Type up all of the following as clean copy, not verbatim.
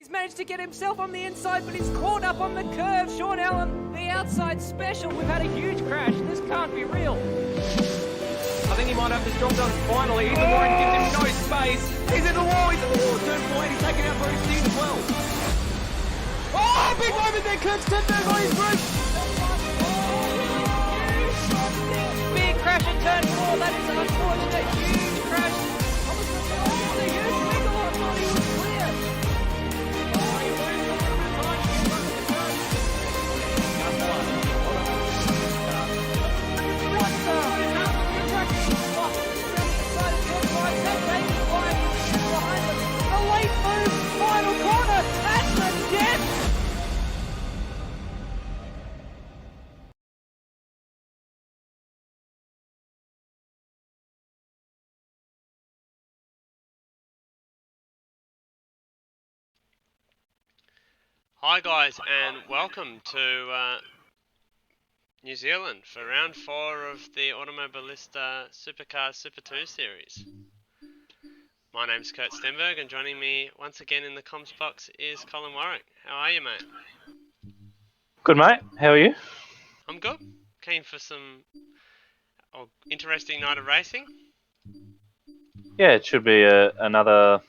He's managed to get himself on the inside, but he's caught up on the curve. Sean Allen, the outside special. We've had a huge crash. This can't be real. I think he might have the job done finally. The line gives him no space. He's in the wall. Turn point. He's taken out Bruce Dean as well. Oh, big moment there. Kurt Stenberg on his roof. Big crash in turn 4. That is an unfortunate huge crash. The huge Bigelow thought he was clear. The late move, final corner. That's the depth. Hi guys, and welcome to New Zealand for round 4 of the Automobilista Supercars Super 2 series. My name's Kurt Stenberg, and joining me once again in the comms box is Colin Warwick. How are you, mate? Good, mate. How are you? I'm good. Keen for some interesting night of racing. Yeah, it should be another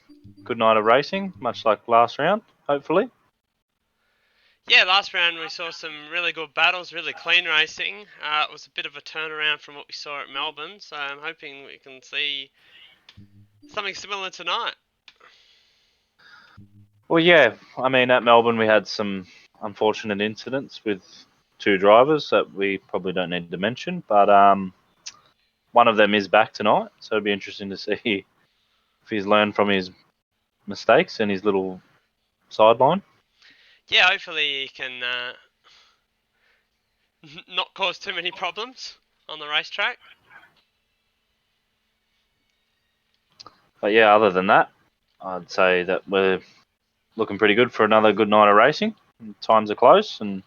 good night of racing, much like last round, hopefully. Yeah, last round we saw some really good battles, really clean racing. It was a bit of a turnaround from what we saw at Melbourne, so I'm hoping we can see something similar tonight. Well, yeah, I mean, at Melbourne we had some unfortunate incidents with 2 drivers that we probably don't need to mention, but one of them is back tonight, so it'll be interesting to see if he's learned from his mistakes and his little sideline. Yeah, hopefully he can not cause too many problems on the racetrack. But yeah, other than that, I'd say that we're looking pretty good for another good night of racing. Times are close, and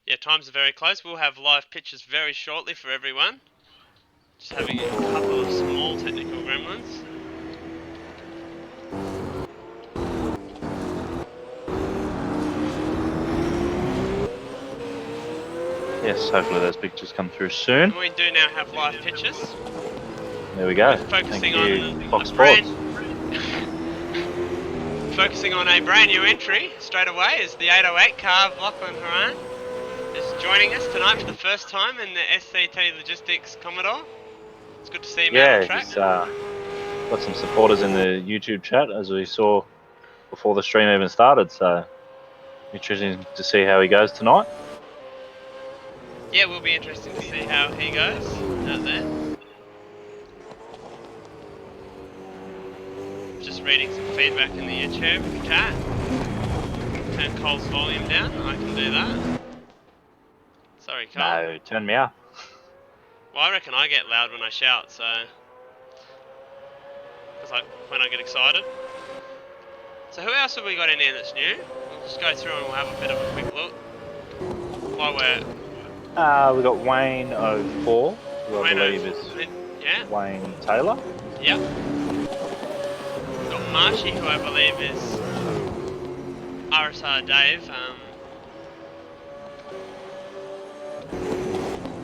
yeah, times are very close. We'll have live pictures very shortly for everyone. Just having a couple of small technical gremlins. yes, hopefully those pictures come through soon. And we do now have live pictures. There we go. Focusing Thank you, on Fox Sports. Focusing on a brand new entry straight away is the 808 car of Lachlan Haran. Is joining us tonight for the first time in the SCT Logistics Commodore. It's good to see him out on track. He's got some supporters in the YouTube chat, as we saw before the stream even started, so interesting to see how he goes tonight. Yeah, it will be interesting to see how he goes out there. Just reading some feedback in the YouTube chat. Turn Cole's volume down, I can do that. Sorry, Cole. No, turn me up. Well, I reckon I get loud when I shout, so... It's like when I get excited. So who else have we got in here that's new? We'll just go through and we'll have a bit of a quick look. While we're... We got Wayne 04, who I believe is yeah. Wayne Taylor. Yep. Got Marshy, who I believe is RSR Dave.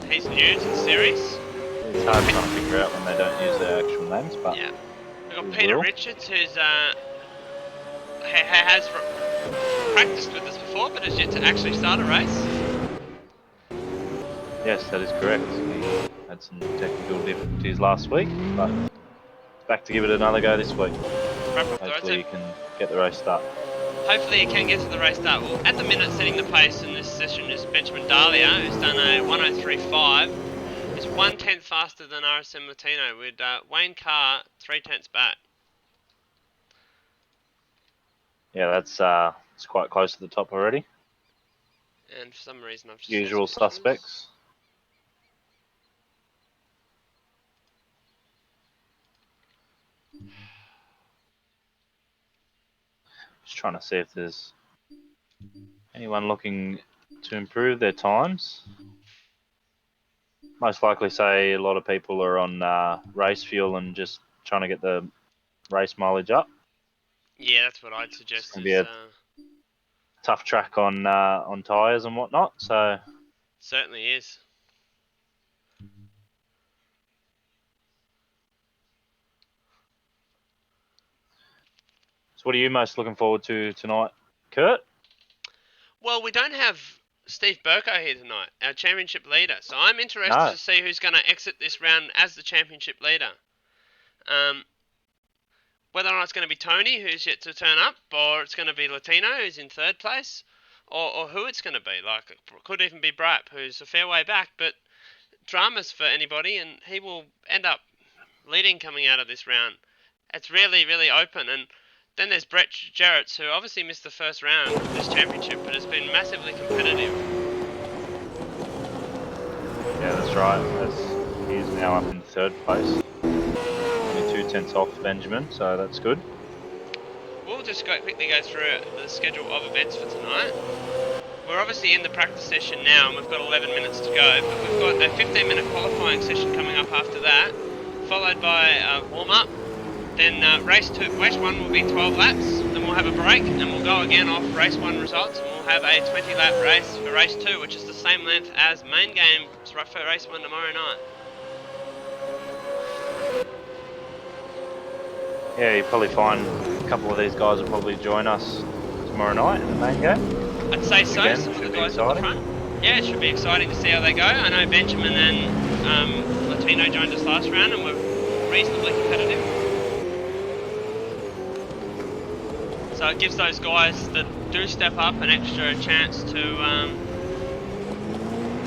He's new to the series. It's hard trying to figure out when they don't use their actual names, but yeah. We've got Peter Richards, who's has practiced with us before, but has yet to actually start a race. Yes, that is correct. He had some technical difficulties last week, but back to give it another go this week. Hopefully he can get the race start. Hopefully he can get to the race start. Well, at the minute, setting the pace in this session is Benjamin Dahlia, who's done a 1:03.5. He's 1/10 faster than RSM Latino, with Wayne Carr 3/10 back. Yeah, that's it's quite close to the top already. And for some reason I've just... Usual suspects. Just trying to see if there's anyone looking to improve their times. Most likely say a lot of people are on race fuel and just trying to get the race mileage up. Yeah, that's what I'd suggest. gonna be a tough track on tyres and whatnot. So certainly is. So what are you most looking forward to tonight, Kurt? Well, we don't have Steve Brko here tonight, our championship leader. So I'm interested No. to see who's going to exit this round as the championship leader. Whether or not it's going to be Tony, who's yet to turn up, or it's going to be Latino, who's in third place, or who it's going to be. Like, it could even be Brap, who's a fair way back, but dramas for anybody, and he will end up leading coming out of this round. It's really, really open, and then there's Geraedts, who obviously missed the first round of this championship, but has been massively competitive. Yeah, that's right. He's now up in third place. Only 2 tenths off Benjamin, so that's good. We'll just quickly go through the schedule of events for tonight. We're obviously in the practice session now, and we've got 11 minutes to go, but we've got a 15-minute qualifying session coming up after that, followed by a warm-up. Then race 1 will be 12 laps, then we'll have a break, and we'll go again off race 1 results, and we'll have a 20-lap race for race 2, which is the same length as main game for race 1 tomorrow night. Yeah, you'll probably find a couple of these guys will probably join us tomorrow night in the main game. I'd say so, Again, some of the should be guys on the front. Yeah, it should be exciting to see how they go. I know Benjamin and Latino joined us last round and were reasonably competitive. So it gives those guys that do step up an extra chance to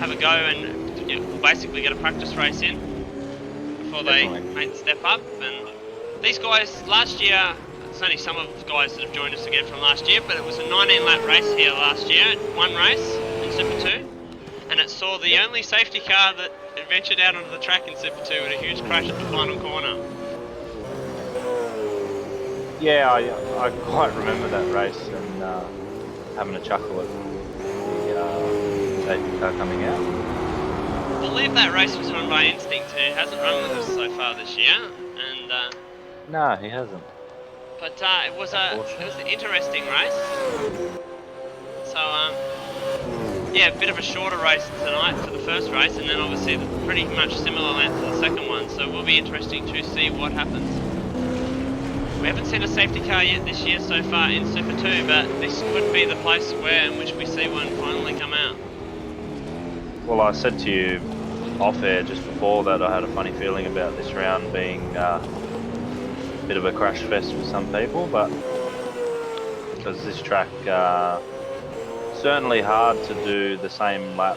have a go and basically get a practice race in before they make the step up. And these guys last year, it's only some of the guys that have joined us again from last year, but it was a 19-lap race here last year, one race in Super 2, and it saw the only safety car that ventured out onto the track in Super 2 with a huge crash at the final corner. Yeah, I quite remember that race and having a chuckle at the safety car coming out. I believe that race was run by Instinct, who hasn't run with us so far this year, and No, he hasn't. but it was an interesting race. So yeah, a bit of a shorter race tonight for the first race, and then obviously pretty much similar length to the second one. So it will be interesting to see what happens. We haven't seen a safety car yet this year so far in Super 2, but this could be the place in which we see one finally come out. Well, I said to you off air just before that I had a funny feeling about this round being a bit of a crash fest for some people, but because this track certainly hard to do the same lap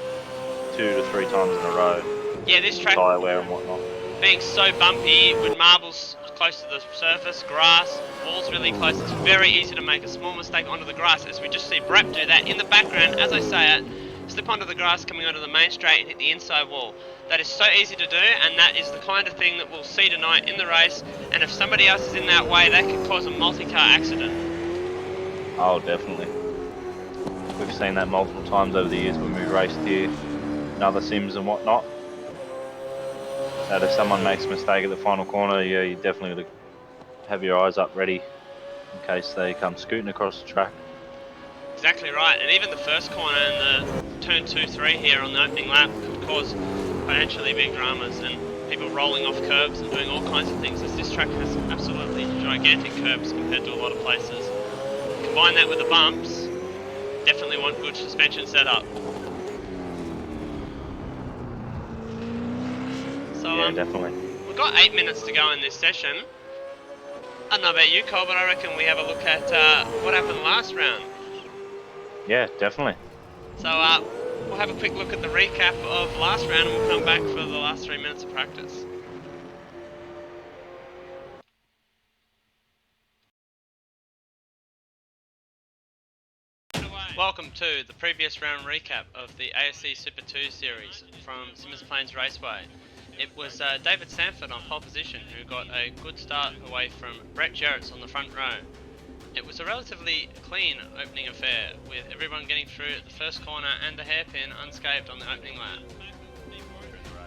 2 to 3 times in a row. Yeah, this track Tyre wear and whatnot. being so bumpy with marbles close to the surface, grass, walls really close, it's very easy to make a small mistake onto the grass, as we just see Brap do that in the background as I say it, slip onto the grass coming onto the main straight and hit the inside wall. That is so easy to do, and that is the kind of thing that we'll see tonight in the race, and if somebody else is in that way, that could cause a multi-car accident. Oh, definitely. We've seen that multiple times over the years when we've raced here in other sims and whatnot. That if someone makes a mistake at the final corner, yeah, you definitely got to have your eyes up ready in case they come scooting across the track. Exactly right, and even the first corner and the turn 2-3 here on the opening lap could cause financially big dramas and people rolling off curbs and doing all kinds of things, as this track has absolutely gigantic curbs compared to a lot of places. Combine that with the bumps, definitely want good suspension setup. So, Yeah, definitely. We've got 8 minutes to go in this session. I don't know about you, Cole, but I reckon we have a look at what happened last round. Yeah, definitely. So we'll have a quick look at the recap of last round and we'll come back for the last 3 minutes of practice. Welcome to the previous round recap of the ASC Super 2 series from Simmons Plains Raceway. It was David Sanford on pole position who got a good start away from Geraedts on the front row. It was a relatively clean opening affair, with everyone getting through the first corner and the hairpin unscathed on the opening lap.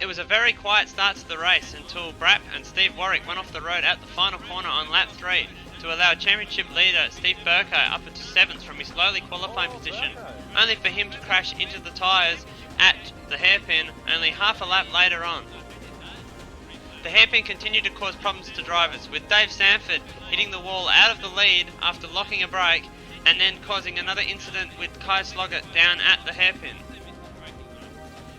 It was a very quiet start to the race until Brap and Steve Warwick went off the road at the final corner on lap 3, to allow championship leader Steve Brko up into 7th from his lowly qualifying position, only for him to crash into the tyres at the hairpin only half a lap later on. The hairpin continued to cause problems to drivers, with Dave Sanford hitting the wall out of the lead after locking a brake and then causing another incident with Kai Sloggett down at the hairpin.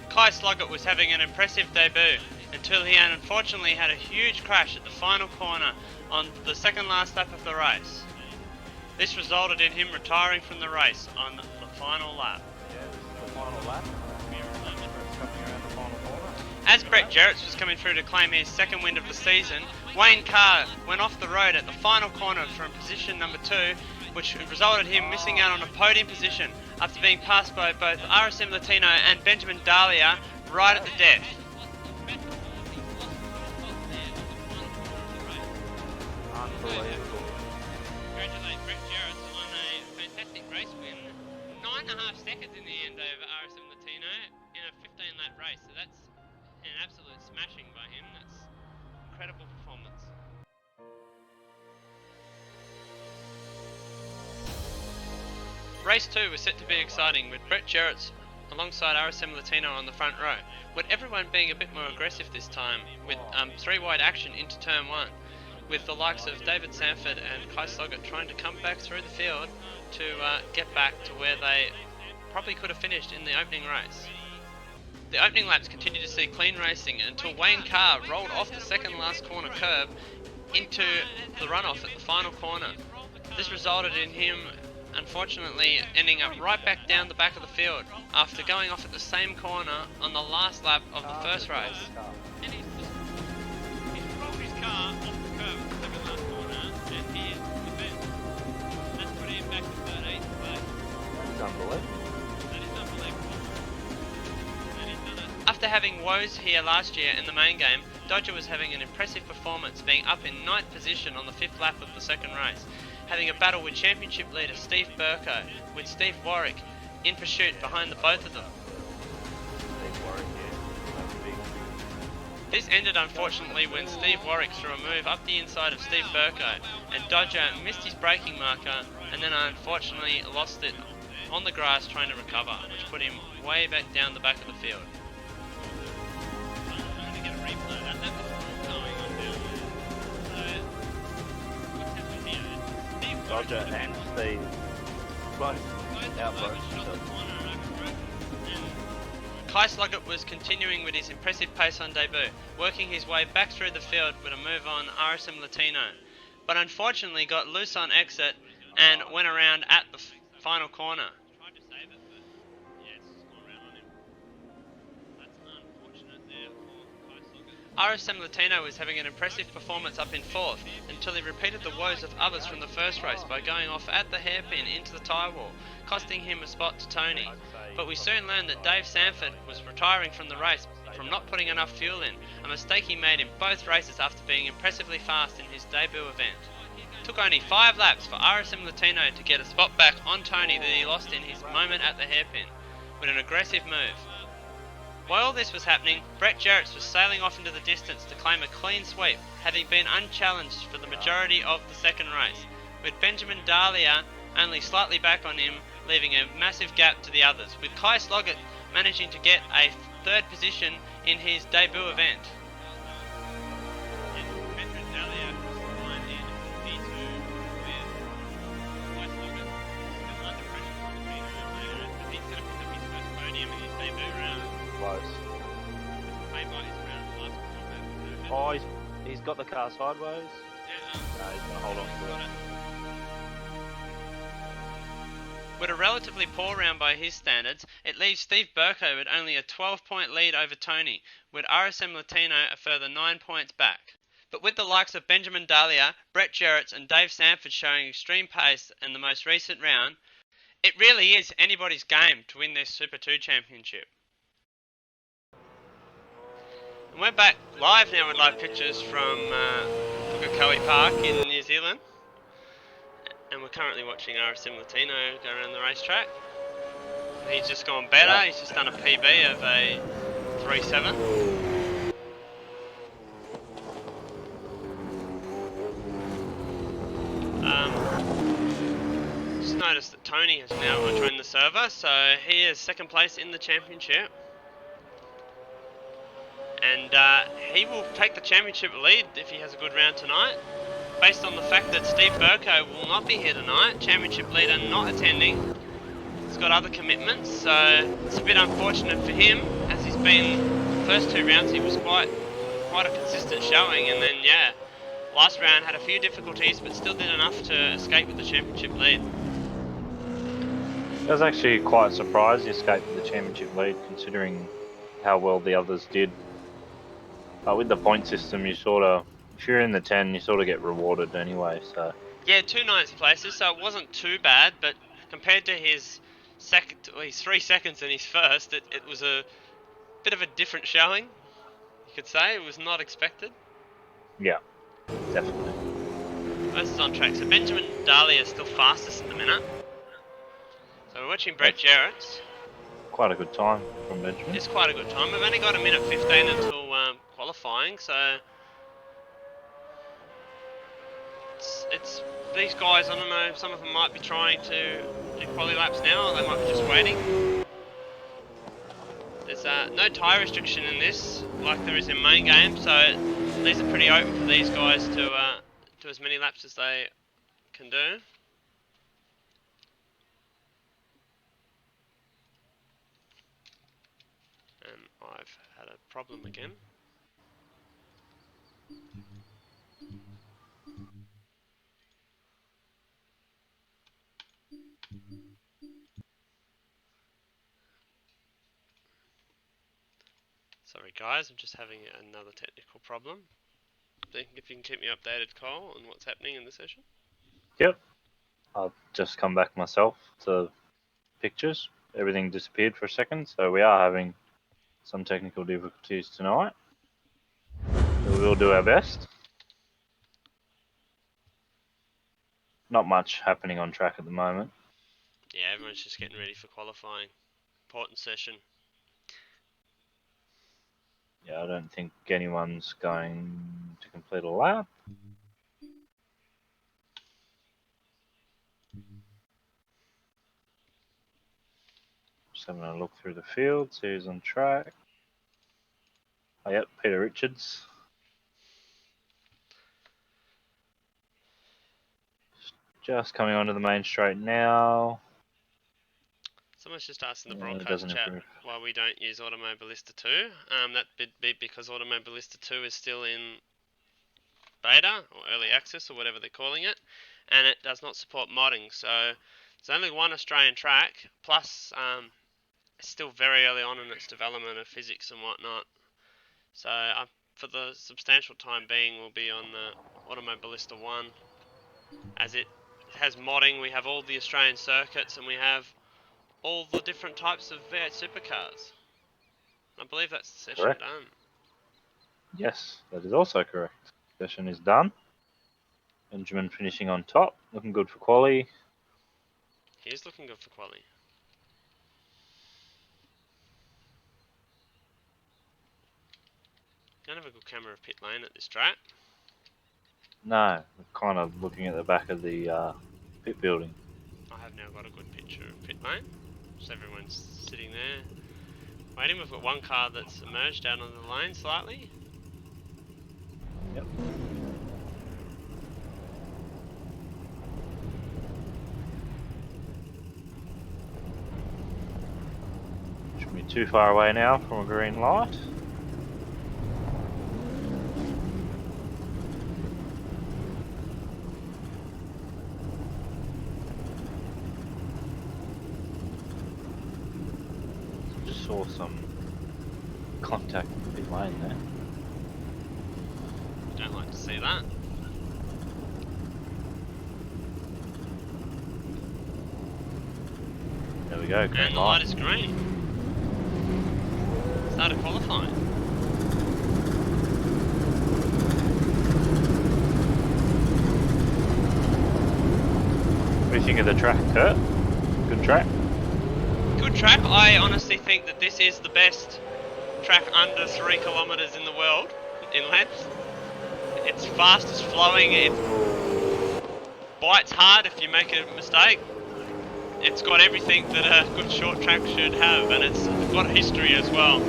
Kai Sloggett was having an impressive debut until he unfortunately had a huge crash at the final corner on the second last lap of the race. This resulted in him retiring from the race on the final lap. Yeah, this is the final lap. Coming around the final corner. As Brett Geraedts was coming through to claim his second win of the season, Wayne Carr went off the road at the final corner from position number 2, which resulted him missing out on a podium position after being passed by both RSM Latino and Benjamin Dahlia right at the death. Unbelievable. Congratulate Brett Geraedts on a fantastic race win. 9.5 seconds in the end over RSM Latino in a 15-lap race, so that's an absolute smashing by him. That's incredible performance. Race 2 was set to be exciting, with Brett Geraedts alongside RSM Latino on the front row, with everyone being a bit more aggressive this time, with 3 wide action into turn 1, with the likes of David Sanford and Kai Sloggett trying to come back through the field to get back to where they probably could have finished in the opening race. The opening laps continued to see clean racing until Wayne Carr rolled off the second last corner curb into the runoff at the final corner. This resulted in him unfortunately ending up right back down the back of the field after going off at the same corner on the last lap of the first race. And he's rolled his car off the curb at the second last corner and he is defense. That's put him back to 13th place. That's unbelievable. That is unbelievable. After having woes here last year in the main game, Dodger was having an impressive performance, being up in 9th position on the 5th lap of the second race, having a battle with championship leader Steve Brko, with Steve Warwick in pursuit behind the both of them. Steve Warwick, yeah. That's big. This ended unfortunately when Steve Warwick threw a move up the inside of Steve Brko, and Dodger missed his braking marker and then unfortunately lost it on the grass trying to recover, which put him way back down the back of the field. I'm going to get a replay. That was going on down there. So, what's happened here? Steve Warwick Dodger and Steve both outburst. Kai Sloggett was continuing with his impressive pace on debut, working his way back through the field with a move on RSM Latino, but unfortunately got loose on exit and went around at the final corner. Tried to save it, but yeah, it's just gone around on him. That's unfortunate there for Kai Sloggett. RSM Latino was having an impressive performance up in 4th until he repeated the woes of others from the first race by going off at the hairpin into the tyre wall, costing him a spot to Tony. But we soon learned that Dave Sanford was retiring from the race from not putting enough fuel in, a mistake he made in both races after being impressively fast in his debut event. It took only 5 laps for RSM Latino to get a spot back on Tony that he lost in his moment at the hairpin, with an aggressive move. While all this was happening, Brett Geraedts was sailing off into the distance to claim a clean sweep, having been unchallenged for the majority of the second race, with Benjamin Dahlia only slightly back on him, leaving a massive gap to the others, with Kai Sloggett managing to get a 3rd position in his debut event. Oh, he's got the car sideways. No, he's going to hold on to it. With a relatively poor round by his standards, it leaves Steve Brko with only a 12-point lead over Tony, with RSM Latino a further 9 points back. But with the likes of Benjamin Dahlia, Brett Geraedts and Dave Sanford showing extreme pace in the most recent round, it really is anybody's game to win this Super 2 championship. And we're back live now with live pictures from Brko Park in New Zealand. And we're currently watching RSM Latino go around the racetrack. He's just gone better, he's just done a PB of a 3.7. Tony has now joined the server, so he is second place in the championship. And he will take the championship lead if he has a good round tonight, based on the fact that Steve Brko will not be here tonight, championship leader not attending. He's got other commitments, so it's a bit unfortunate for him, as he's been, first 2 rounds he was quite a consistent showing, and then yeah, last round had a few difficulties but still did enough to escape with the championship lead. I was actually quite surprised he escaped with the championship lead, considering how well the others did. But with the point system, you sort of, if you're in the 10, you sort of get rewarded anyway. So yeah, 2 ninth places, so it wasn't too bad, but compared to his his 3 seconds in his first, it was a bit of a different showing. You could say it was not expected. yeah, definitely. This is on track. So Benjamin Daly is still fastest at the minute. So we're watching Brett Geraedts. Quite a good time from Benjamin. It's quite a good time. We've only got a minute 15 until qualifying, so it's these guys. I don't know. Some of them might be trying to do quali laps now, or they might be just waiting. There's no tyre restriction in this, like there is in main game, so these are pretty open for these guys to do as many laps as they can do. And I've had a problem again. Sorry guys, I'm just having another technical problem. Think if you can keep me updated, Cole, on what's happening in the session. Yep. I've just come back myself to pictures. Everything disappeared for a second, so we are having some technical difficulties tonight. So we will do our best. Not much happening on track at the moment. Yeah, everyone's just getting ready for qualifying. Important session. Yeah, I don't think anyone's going to complete a lap. Just having a look through the field, see who's on track. Oh, yep, Peter Richards. Just coming onto the main straight now. Someone's just asking the It broadcast doesn't chat improve. why we don't use Automobilista 2. That'd be because Automobilista 2 is still in beta, or early access, or whatever they're calling it, and it does not support modding, so it's only one Australian track, plus it's still very early on in its development of physics and whatnot. So for the substantial time being, we'll be on the Automobilista 1. As it has modding, we have all the Australian circuits, and we have all the different types of V8 supercars. I believe that's the session Correct. done. Yes, that is also correct. Session is done. Benjamin finishing on top, looking good for quali. He is looking good for quali. Don't have a good camera of pit lane at this track. No, we're kind of looking at the back of the pit building. I have now got a good picture of pit lane. Just everyone's sitting there waiting. We've got one car that's emerged out on the lane slightly. Yep. Shouldn't be too far away now from a green light. Just saw some contact in the pit lane there. Don't like to see that. There we go, green And the light is green. Started qualifying. What do you think of the track, Kurt? Good track? Good track. I honestly think that this is the best track under 3 kilometers in the world in length. It's fast, it's flowing, it bites hard if you make a mistake. it's got everything that a good short track should have, and it's got history as well.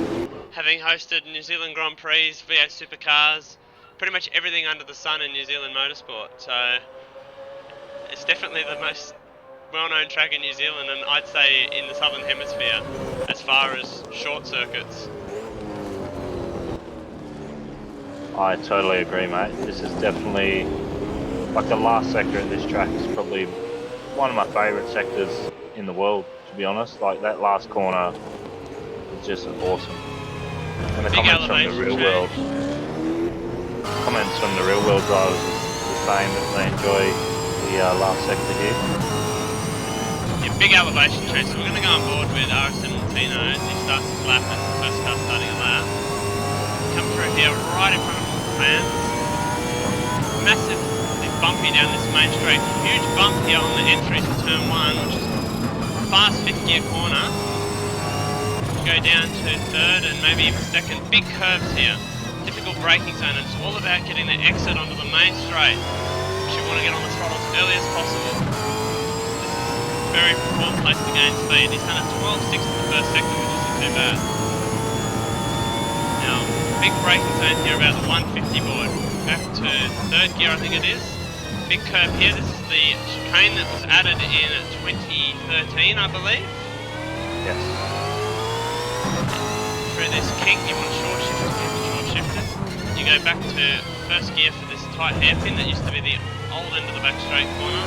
Having hosted New Zealand Grand Prix, V8 Supercars, pretty much everything under the sun in New Zealand motorsport. So it's definitely the most well-known track in New Zealand, and I'd say in the Southern Hemisphere, as far as short circuits. I totally agree, mate. This is definitely, like, the last sector of this track is probably one of my favourite sectors in the world, to be honest. Like, that last corner is just awesome. And the Big comments from the elevation real change. world, comments from the real world drivers is the same, that they enjoy the last sector here. Yeah, big elevation change. So we're going to go on board with RSM Latino as he starts his lap as the first car starting a lap. Come through here right in front of all the fans. Massively bumpy down this main straight. Huge bump here on the entry to turn 1, which is a fast 5th gear corner. Go down to 3rd and maybe even 2nd. Big curves here. Difficult braking zone, and it's all about getting the exit onto the main straight, which you want to get on the throttle as early as possible. This is a very poor place to gain speed. He's done a 12.6 in the first sector, which isn't too bad. Now, big braking zone here about the 150 board. Back to 3rd gear, I think it is. Big curve here. This is the chicane that was added in 2013, I believe. Yes. Through this kink, you want to short shift it, you go back to 1st gear for this tight hairpin that used to be the old end of the back straight corner.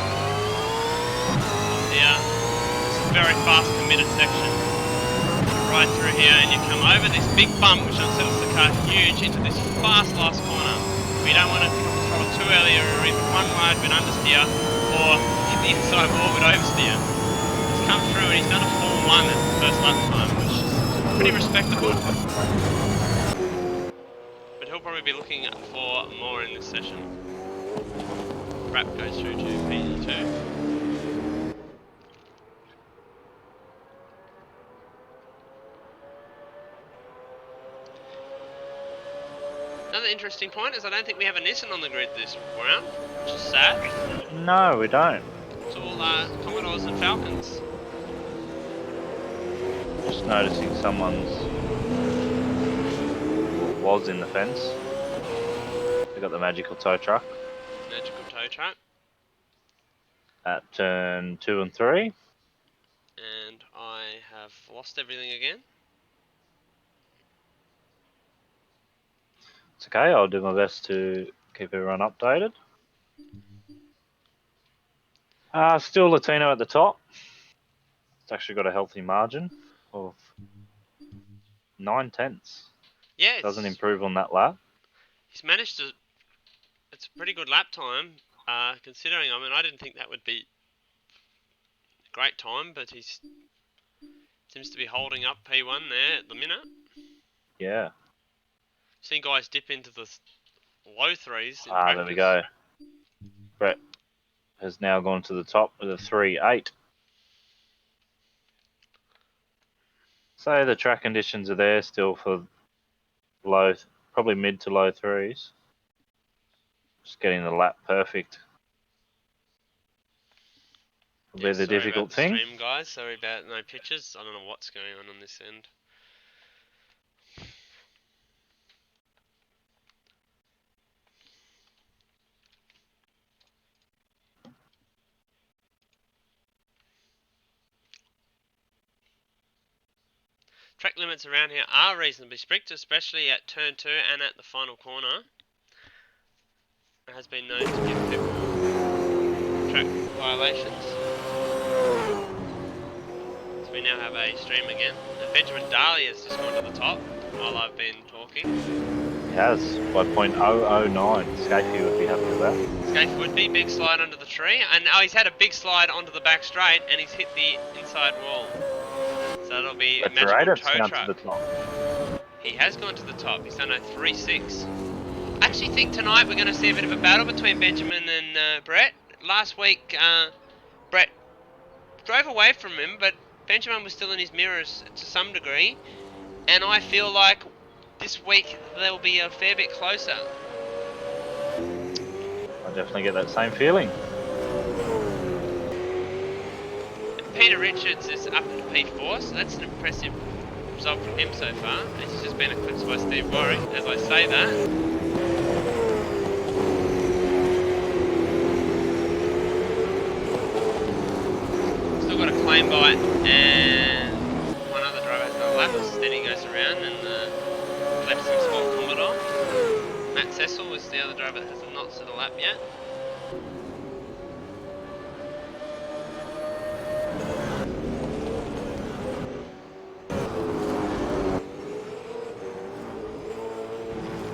Here, it's a very fast committed section. Right through here and you come over this big bump which unsettles the car huge into this fast last corner. We don't want to pick up the throttle too early or even one wide with understeer or hit the inside wall with oversteer. He's come through and he's done a 4.1 at the first lap time, which is pretty respectable. But he'll probably be looking for more in this session. Wrap goes through to P2. Another interesting point is I don't think we have a Nissan on the grid this round, which is sad. No, we don't. It's all Commodores and Falcons. Just noticing someone's was in the fence. We got the magical tow truck Magical tow truck. at turn 2 and 3. And I have lost everything again. It's okay, I'll do my best to keep everyone updated. Still Latino at the top. It's actually got a healthy margin of 9/10. Yeah, Doesn't improve on that lap. he's managed to. It's a pretty good lap time, considering. I mean, I didn't think that would be a great time, but he seems to be holding up P1 there at the minute. Yeah. Seen guys dip into the low 3s. There we go. Brett has now gone to the top with a 3.8. So the track conditions are there still for low, probably mid to low 3s. Just getting the lap perfect will be the difficult thing. Stream, guys. Sorry about no pictures. I don't know what's going on this end. Track limits around here are reasonably strict, especially at turn 2 and at the final corner. It has been known to give people track violations. So we now have a stream again. And Benjamin Daly has just gone to the top while I've been talking. He has, by 0.009. Scafey would be happy with that. Scafey would be, big slide under the tree. And he's had a big slide onto the back straight and he's hit the inside wall. So that'll be Magical Tow Truck. To the top. He has gone to the top. He's done a 3.6. I actually think tonight we're going to see a bit of a battle between Benjamin and Brett. Last week, Brett drove away from him, but Benjamin was still in his mirrors to some degree. And I feel like this week they'll be a fair bit closer. I definitely get that same feeling. Peter Richards is up into P4, so that's an impressive result from him so far. He's just been eclipsed by Steve Warwick. As I say that, still got a claim bite and one other driver has got a lap. Then he goes around and left some small Commodore. Matt Cecil is the other driver that has not set a lap yet.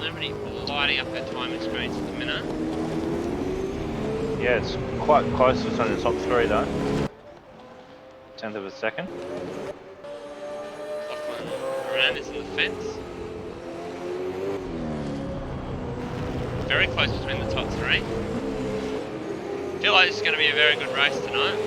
Nobody lighting up their timing screens at the minute. Yeah, it's quite close to the top three though. 10th of a second. Colin around is in the fence. Very close between the top three. Feel like it's going to be a very good race tonight.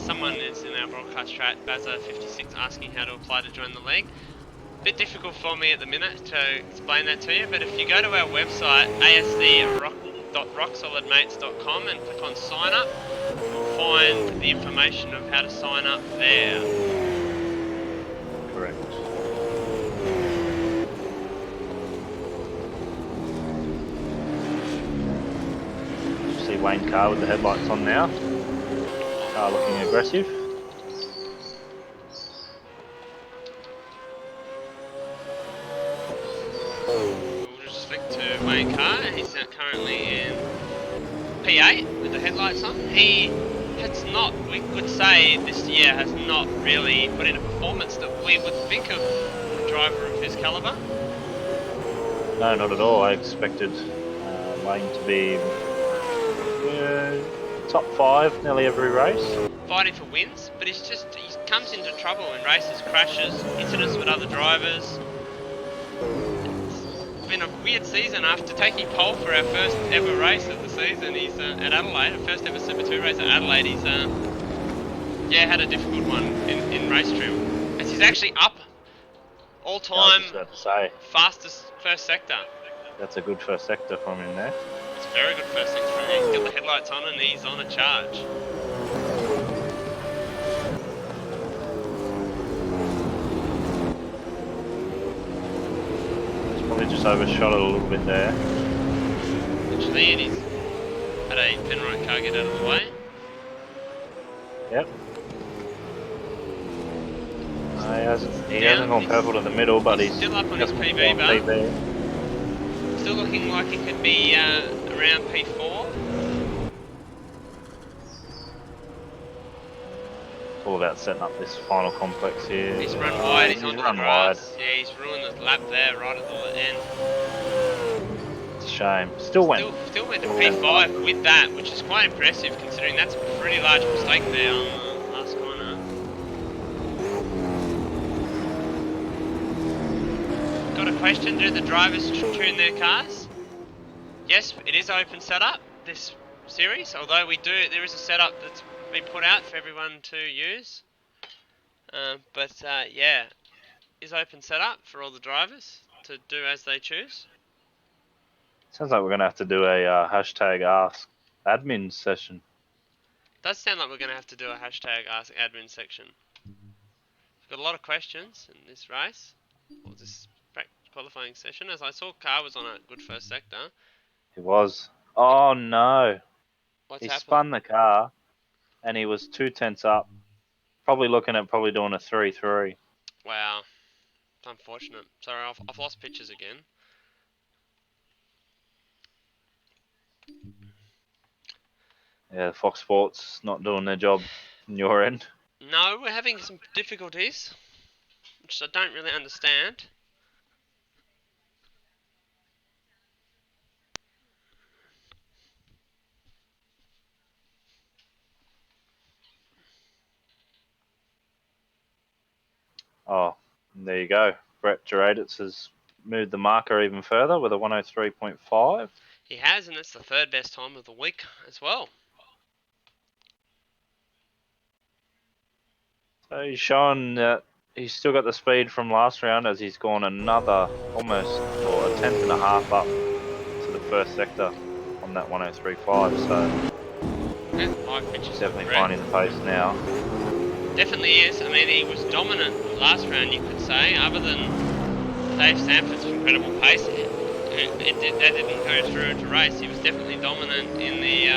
Someone is in our broadcast chat, Bazza56, asking how to apply to join the league. Bit difficult for me at the minute to explain that to you, but if you go to our website, asd.rocksolidmates.com, and click on sign up, you'll find the information of how to sign up there. Correct. You see Wayne Carr with the headlights on now. Carr looking aggressive. We'll just flick to Wayne Carr, and he's currently in P8 with the headlights on. He has not, we could say, this year has not really put in a performance that we would think of a driver of his calibre. No, not at all. I expected Wayne to be top 5 nearly every race. Fighting for wins, but he comes into trouble in races, crashes, incidents with other drivers. It's been a weird season. After taking pole for our first ever race of the season, he's at Adelaide, our first ever Super 2 race at Adelaide, he's had a difficult one in race trim. As he's actually up all time fastest first sector. That's a good first sector from him there. It's a very good first sector from him. He's got the headlights on and he's on a charge. Probably just overshot it a little bit there. Literally, and he's had a Penrite car get out of the way. Yep. He hasn't gone purple to the middle, but he's still up on his PB bar. Still looking like he could be around P4. It's all about setting up this final complex here. He's run wide, he's on the grass. Wide. Yeah, he's ruined the lap there, right at the end. It's a shame. Still went to P5 with that, which is quite impressive considering that's a pretty large mistake there on the last corner. Got a question, do the drivers tune their cars? Yes, it is open setup, this series, although there is a setup that's been put out for everyone to use. Yeah, is open setup for all the drivers to do as they choose. Sounds like we're going to have to do a hashtag ask admin session. Does sound like we're going to have to do a hashtag ask admin section. We've got a lot of questions in this race, or this qualifying session. As I saw, Carr was on a good first sector. He was. Oh no. What's he happened? spun the car and he was 2/10 up. Probably looking at doing a 3-3. Wow. It's unfortunate. Sorry, I've lost pictures again. Yeah, Fox Sports not doing their job on your end. No, we're having some difficulties, which I don't really understand. Oh, there you go. Brett Geraedts has moved the marker even further with a 103.5. He has, and it's the third best time of the week as well. So he's shown that he's still got the speed from last round as he's gone another almost or a tenth and a half up to the first sector on that 103.5. So Yeah, high pitches definitely for finding the pace now. Definitely is. I mean, he was dominant last round, you could say, other than Dave Sanford's incredible pace. That didn't go through into race. He was definitely dominant in the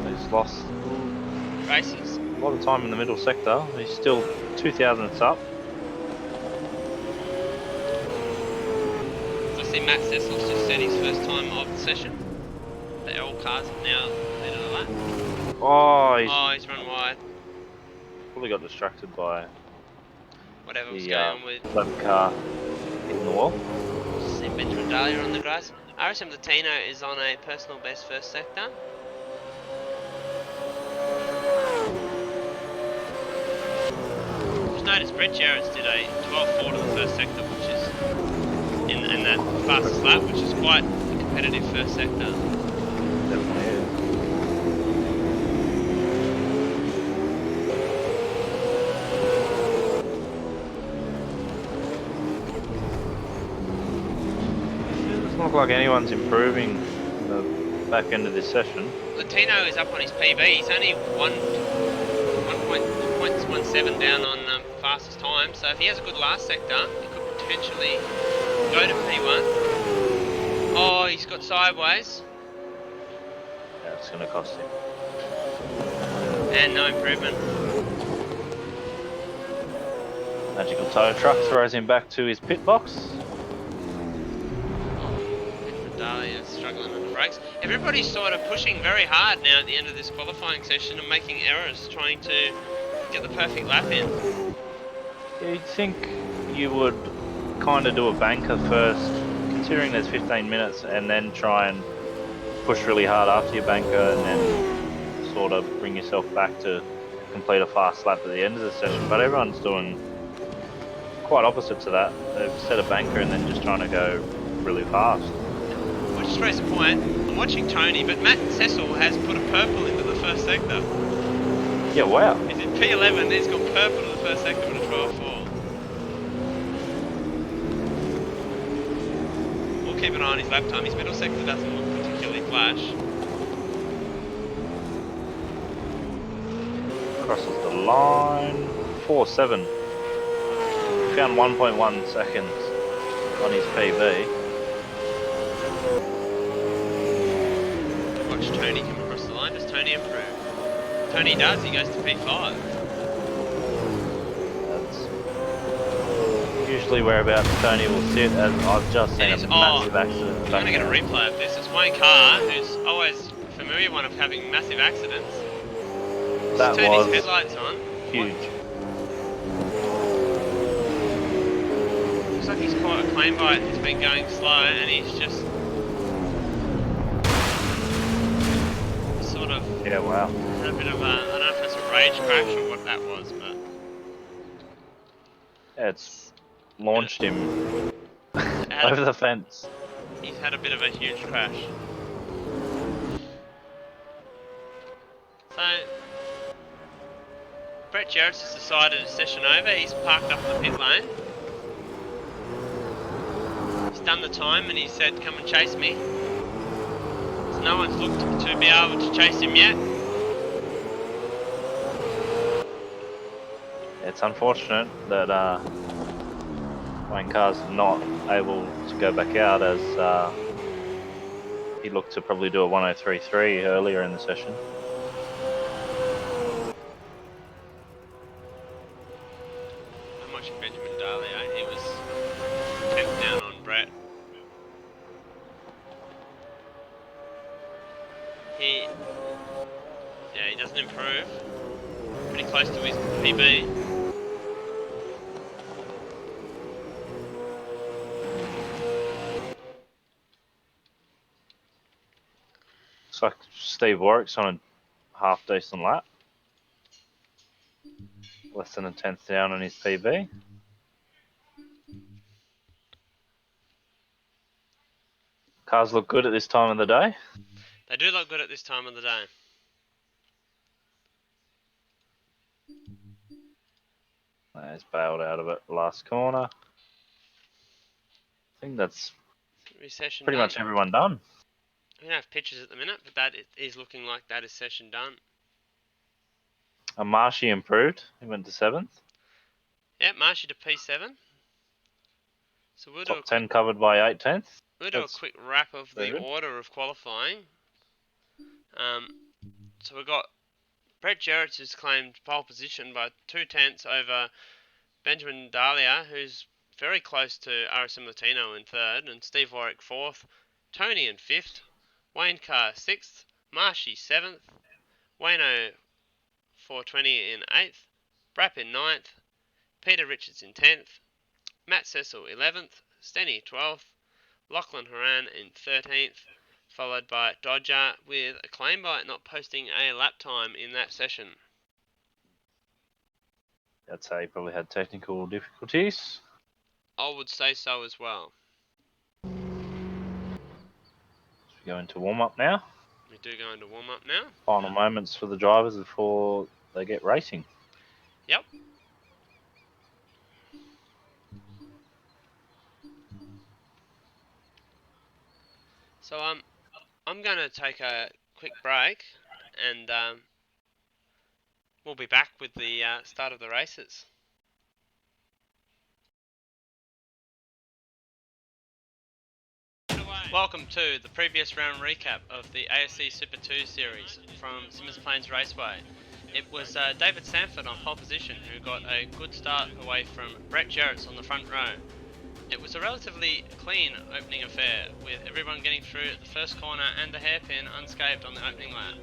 He's lost races. a lot of time in the middle sector. He's still 2,000ths up. I see Matt Cecil's just said his first time of the session. The all cars have now leaded a lap. Oh, He's run wide. probably got distracted by Whatever was the going on with. left car hitting the wall. Just see Benjamin Dahlia on the grass. RSM Latino is on a personal best first sector. Just noticed Brett Geraedts did a 12.4 to the first sector, which is in that fastest lap, which is quite a competitive first sector. Definitely is. It doesn't look like anyone's improving in the back end of this session. Latino is up on his PB. He's only 1.17 down on fastest time. So if he has a good last sector, he could potentially go to P1. Oh, he's got sideways. Yeah, it's going to cost him. And no improvement. Magical tow truck throws him back to his pit box. Benjamin Dahlia struggling on the brakes. Everybody's sort of pushing very hard now at the end of this qualifying session and making errors, trying to get the perfect lap in. You'd think you would kind of do a banker first, considering there's 15 minutes, and then try and push really hard after your banker, and then sort of bring yourself back to complete a fast lap at the end of the session. But everyone's doing quite opposite to that. They've set a banker and then just trying to go really fast. I'll just raise a point. I'm watching Tony, but Matt Cecil has put a purple into the first sector. Yeah, wow. He's in P11, he's got purple in the first sector with a 12.4. We'll keep an eye on his lap time. His middle sector doesn't look particularly flash. Crosses the line. 4.7. Found 1.1 seconds on his PB. Watch Tony come across the line. Does Tony improve? Tony does, he goes to P5. That's usually whereabouts Tony will sit, as I've just seen a massive accident. I'm going to get a replay of this. It's Wayne Carr, who's always a familiar one of having massive accidents. That Turn was his headlights on. huge. Looks like he's caught a claim bite. He's been going slow and he's just sort of Yeah, wow. had a bit of a, I don't know if it's a rage crash or what that was, but Yeah, it's launched him had over the fence. he's had a bit of a huge crash. So Brett Geraedts has decided it's session over. He's parked up in the pit lane. He's done the time and he said, "Come and chase me." So no one's looked to be able to chase him yet. It's unfortunate that Wayne Carr's not able to go back out, as he looked to probably do a 103.3 earlier in the session. I'm watching Benjamin Dahlia. He was 10th down on Brett. He doesn't improve. Pretty close to his PB. Looks like Steve Warwick's on a half decent lap. Less than a tenth down on his PB. Cars look good at this time of the day. They do look good at this time of the day. He's bailed out of it last corner. I think that's Recession pretty done. much everyone done. We don't have pictures at the minute, but that is looking like that is session done. Marshy improved. He went to 7th. Yeah, Marshy to P7. So we'll do Top 10 covered by 8/10. We'll do a That's quick wrap of very the good. order of qualifying. So we've got Brett Geraedts, who's claimed pole position by 2/10 over Benjamin Dahlia, who's very close to RSM Latino in 3rd, and Steve Warwick 4th, Tony in 5th, Wayne Carr 6th, Marshy 7th, Wayno 420 in 8th, Brapp in 9th, Peter Richards in 10th, Matt Cecil 11th, Stenny 12th, Lachlan Horan in 13th, followed by Dodger with a claim by not posting a lap time in that session. I'd say he probably had technical difficulties. I would say so as well. We go into warm-up now. We do go into warm-up now. Final moments for the drivers before they get racing. Yep. So I'm going to take a quick break, and we'll be back with the start of the races. Welcome to the previous round recap of the ASC Super 2 series from Simmons Plains Raceway. It was David Sanford on pole position who got a good start away from Brett Geraedts on the front row. It was a relatively clean opening affair, with everyone getting through the first corner and the hairpin unscathed on the opening lap.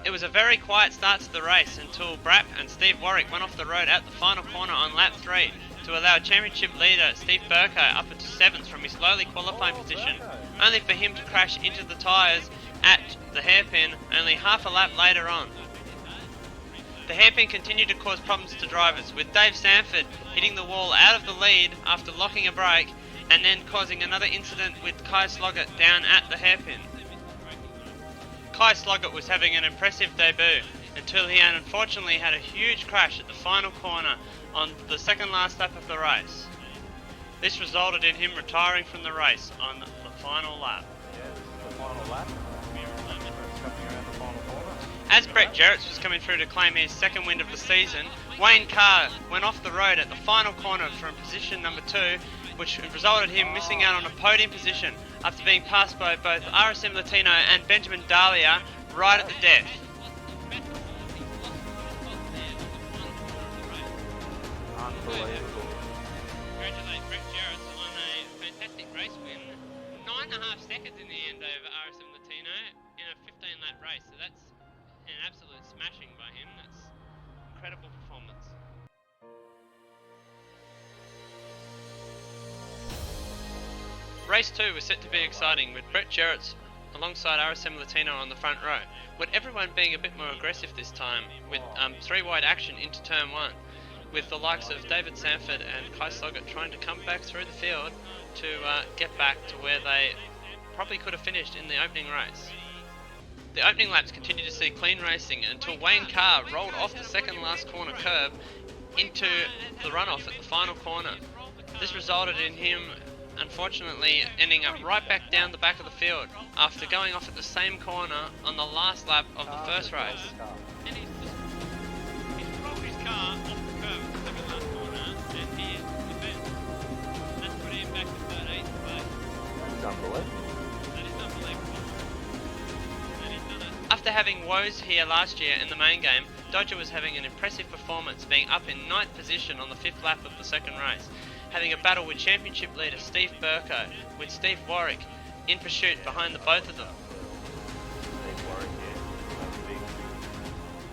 It was a very quiet start to the race until Brapp and Steve Warwick went off the road at the final corner on lap 3 to allow championship leader Steve Brko up into 7th from his lowly qualifying position, only for him to crash into the tyres at the hairpin only half a lap later on. The hairpin continued to cause problems to drivers, with Dave Sanford hitting the wall out of the lead after locking a brake and then causing another incident with Kai Sloggett down at the hairpin. Kai Sloggett was having an impressive debut until he unfortunately had a huge crash at the final corner on the second last lap of the race. This resulted in him retiring from the race on the final lap. As Brett Geraedts was coming through to claim his second win of the season, Wayne Carr went off the road at the final corner from position number 2, which resulted in him missing out on a podium position after being passed by both RSM Latino and Benjamin Dahlia right at the death. Unbelievable. Congratulate Brett Geraedts on a fantastic race win. 9.5 seconds in the end over RSM Latino in a 15-lap race, so that's an absolute smashing by him. That's incredible performance. Race 2 was set to be exciting, with Brett Geraedts alongside RSM Latino on the front row, with everyone being a bit more aggressive this time, with 3-wide action into turn 1, with the likes of David Sanford and Kai Sloggett trying to come back through the field to get back to where they probably could have finished in the opening race. The opening laps continued to see clean racing until Wayne Carr rolled off the second last corner curb into the runoff at the final corner. This resulted in him unfortunately ending up right back down the back of the field after going off at the same corner on the last lap of the first race. And he's rolled his car off the curb at the second last corner and he is defense. That's put him back to 13th place. That's unbelievable. That is unbelievable. After having woes here last year in the main game, Dodger was having an impressive performance, being up in 9th position on the 5th lap of the second race, having a battle with championship leader Steve Brko, with Steve Warwick in pursuit behind the both of them.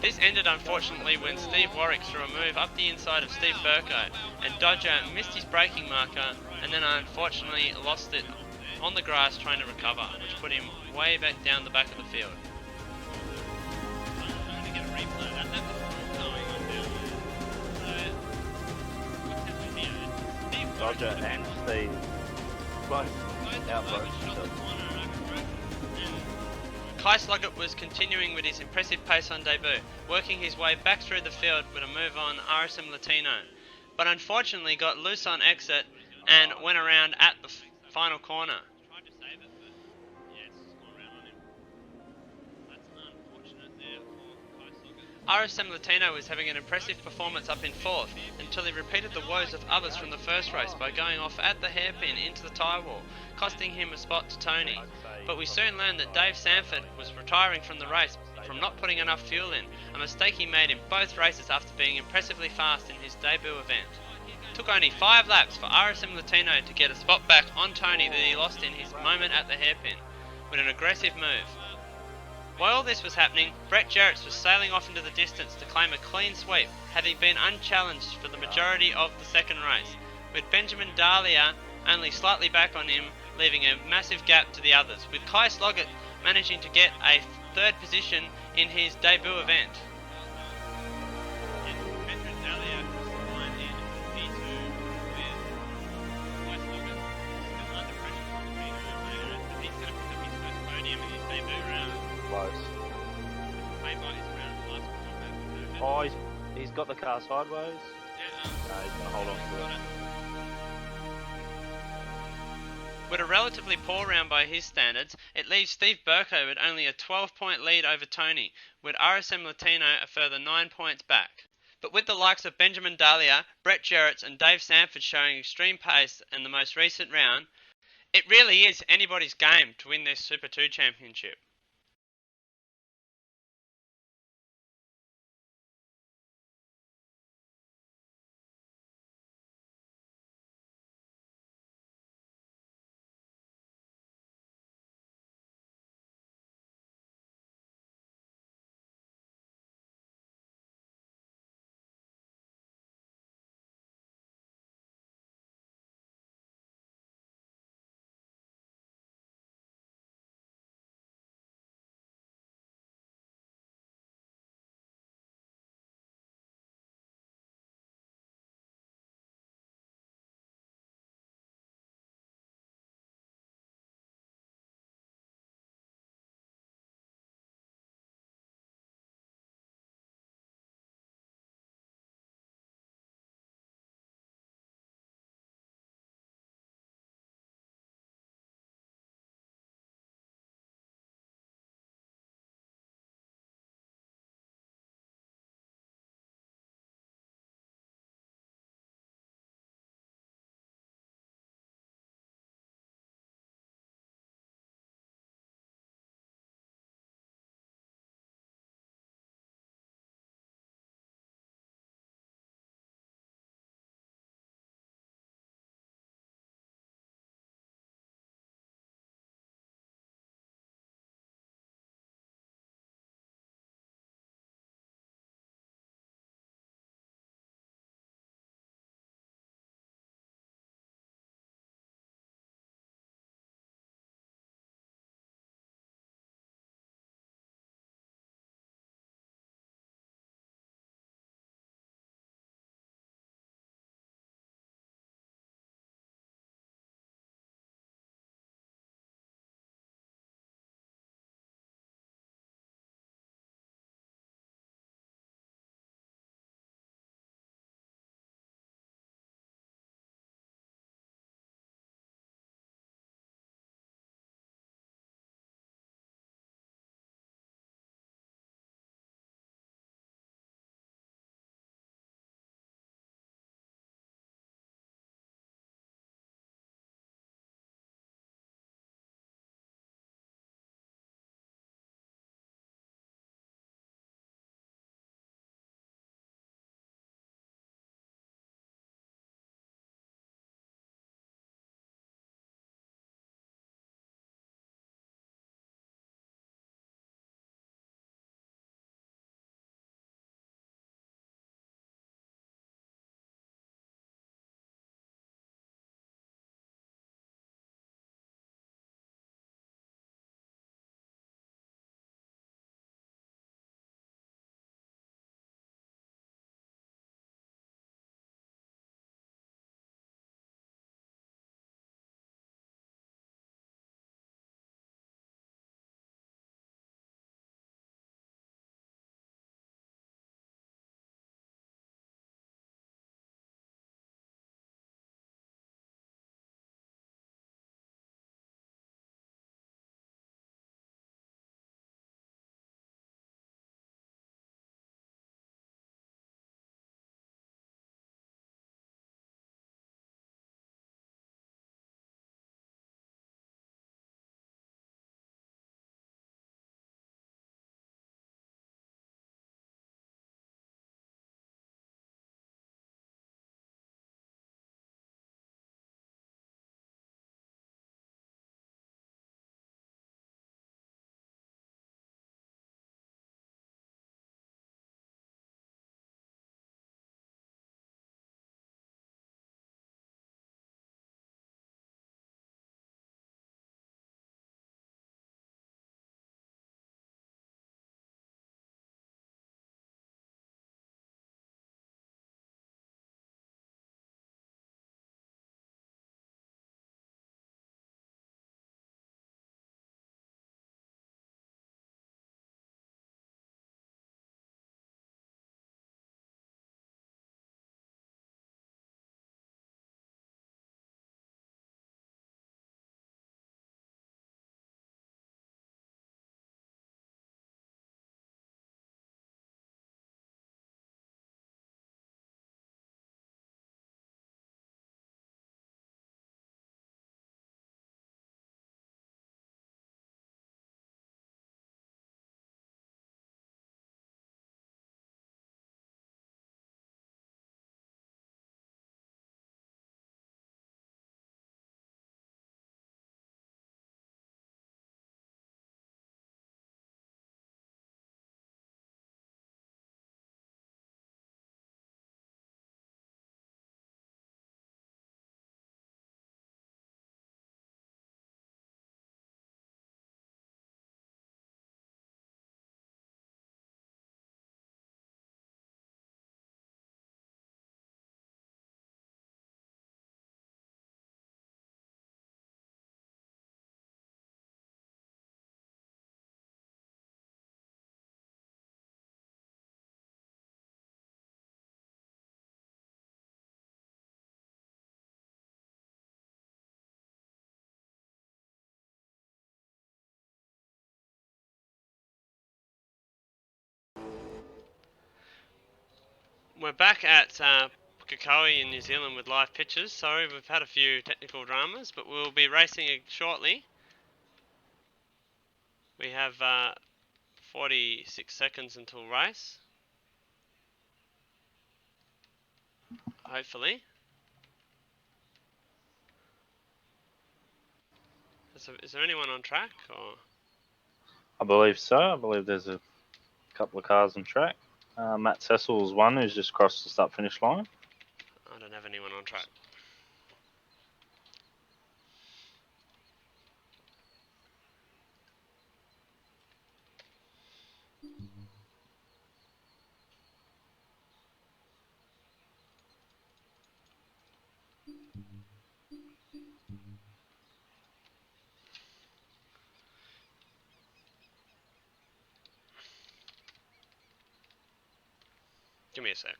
This ended unfortunately when Steve Warwick threw a move up the inside of Steve Brko, and Dodger missed his braking marker and then unfortunately lost it on the grass trying to recover, which put him way back down the back of the field. Dodger and Steve both outvoted themselves. Kai Sloggett was continuing with his impressive pace on debut, working his way back through the field with a move on RSM Latino, but unfortunately got loose on exit and went around at the final corner. Tried to save it, but yeah, it's just gone around on him. That's unfortunate there for Kai Sloggett. RSM Latino was having an impressive performance up in 4th until he repeated the woes of others from the first race by going off at the hairpin into the tyre wall, costing him a spot to Tony. But we soon learned that Dave Sanford was retiring from the race from not putting enough fuel in, a mistake he made in both races after being impressively fast in his debut event. Took only 5 laps for RSM Latino to get a spot back on Tony that he lost in his moment at the hairpin, with an aggressive move. While all this was happening, Brett Geraedts was sailing off into the distance to claim a clean sweep, having been unchallenged for the majority of the second race, with Benjamin Dahlia only slightly back on him, leaving a massive gap to the others, with Kai Sloggett managing to get a 3rd position in his debut event. Oh, he's got the car sideways. He's going to hold on to it. With a relatively poor round by his standards, it leaves Steve Brko with only a 12-point lead over Tony, with RSM Latino a further 9 points back. But with the likes of Benjamin Dahlia, Brett Geraedts and Dave Sanford showing extreme pace in the most recent round, it really is anybody's game to win this Super 2 championship. We're back at Brko in New Zealand with live pictures. Sorry, we've had a few technical dramas, but we'll be racing shortly. We have 46 seconds until race. Hopefully. Is there anyone on track? Or I believe so. I believe there's a couple of cars on track. Matt Cecil's one who's just crossed the start-finish line. I don't have anyone on track. Give me a sec.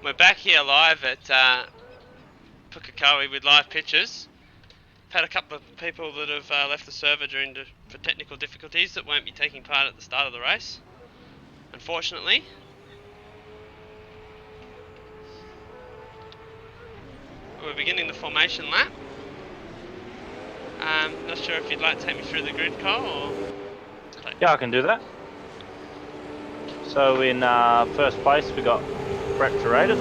We're back here live at Brko with live pictures. Had a couple of people that have left the server for technical difficulties that won't be taking part at the start of the race, unfortunately. We're beginning the formation lap. Not sure if you'd like to take me through the grid, Cole, or... Yeah, I can do that. So in first place we got Geraedts,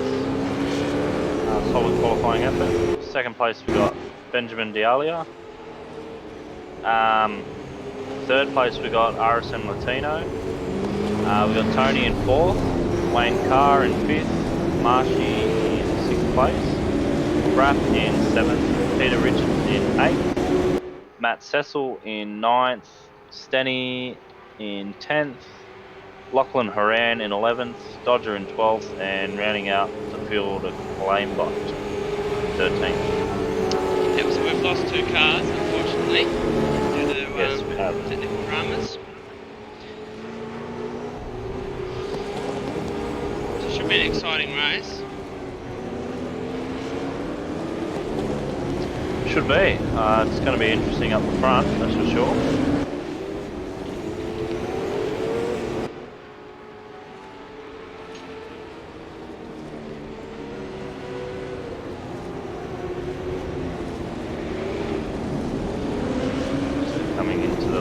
solid qualifying effort. Second place we got Benjamin Dialia. Third place we got RSM Latino. We got Tony in fourth, Wayne Carr in fifth, Marshy in sixth place, Braff in seventh, Peter Richards in eighth, Matt Cecil in ninth, Stenny in 10th, Lachlan Horan in 11th, Dodger in 12th, and rounding out the field of Flamebot 13th. Yep, so we've lost two cars, unfortunately, due to Yes, we have. technical dramas. So it should be an exciting race. Should be. It's going to be interesting up the front, that's for sure.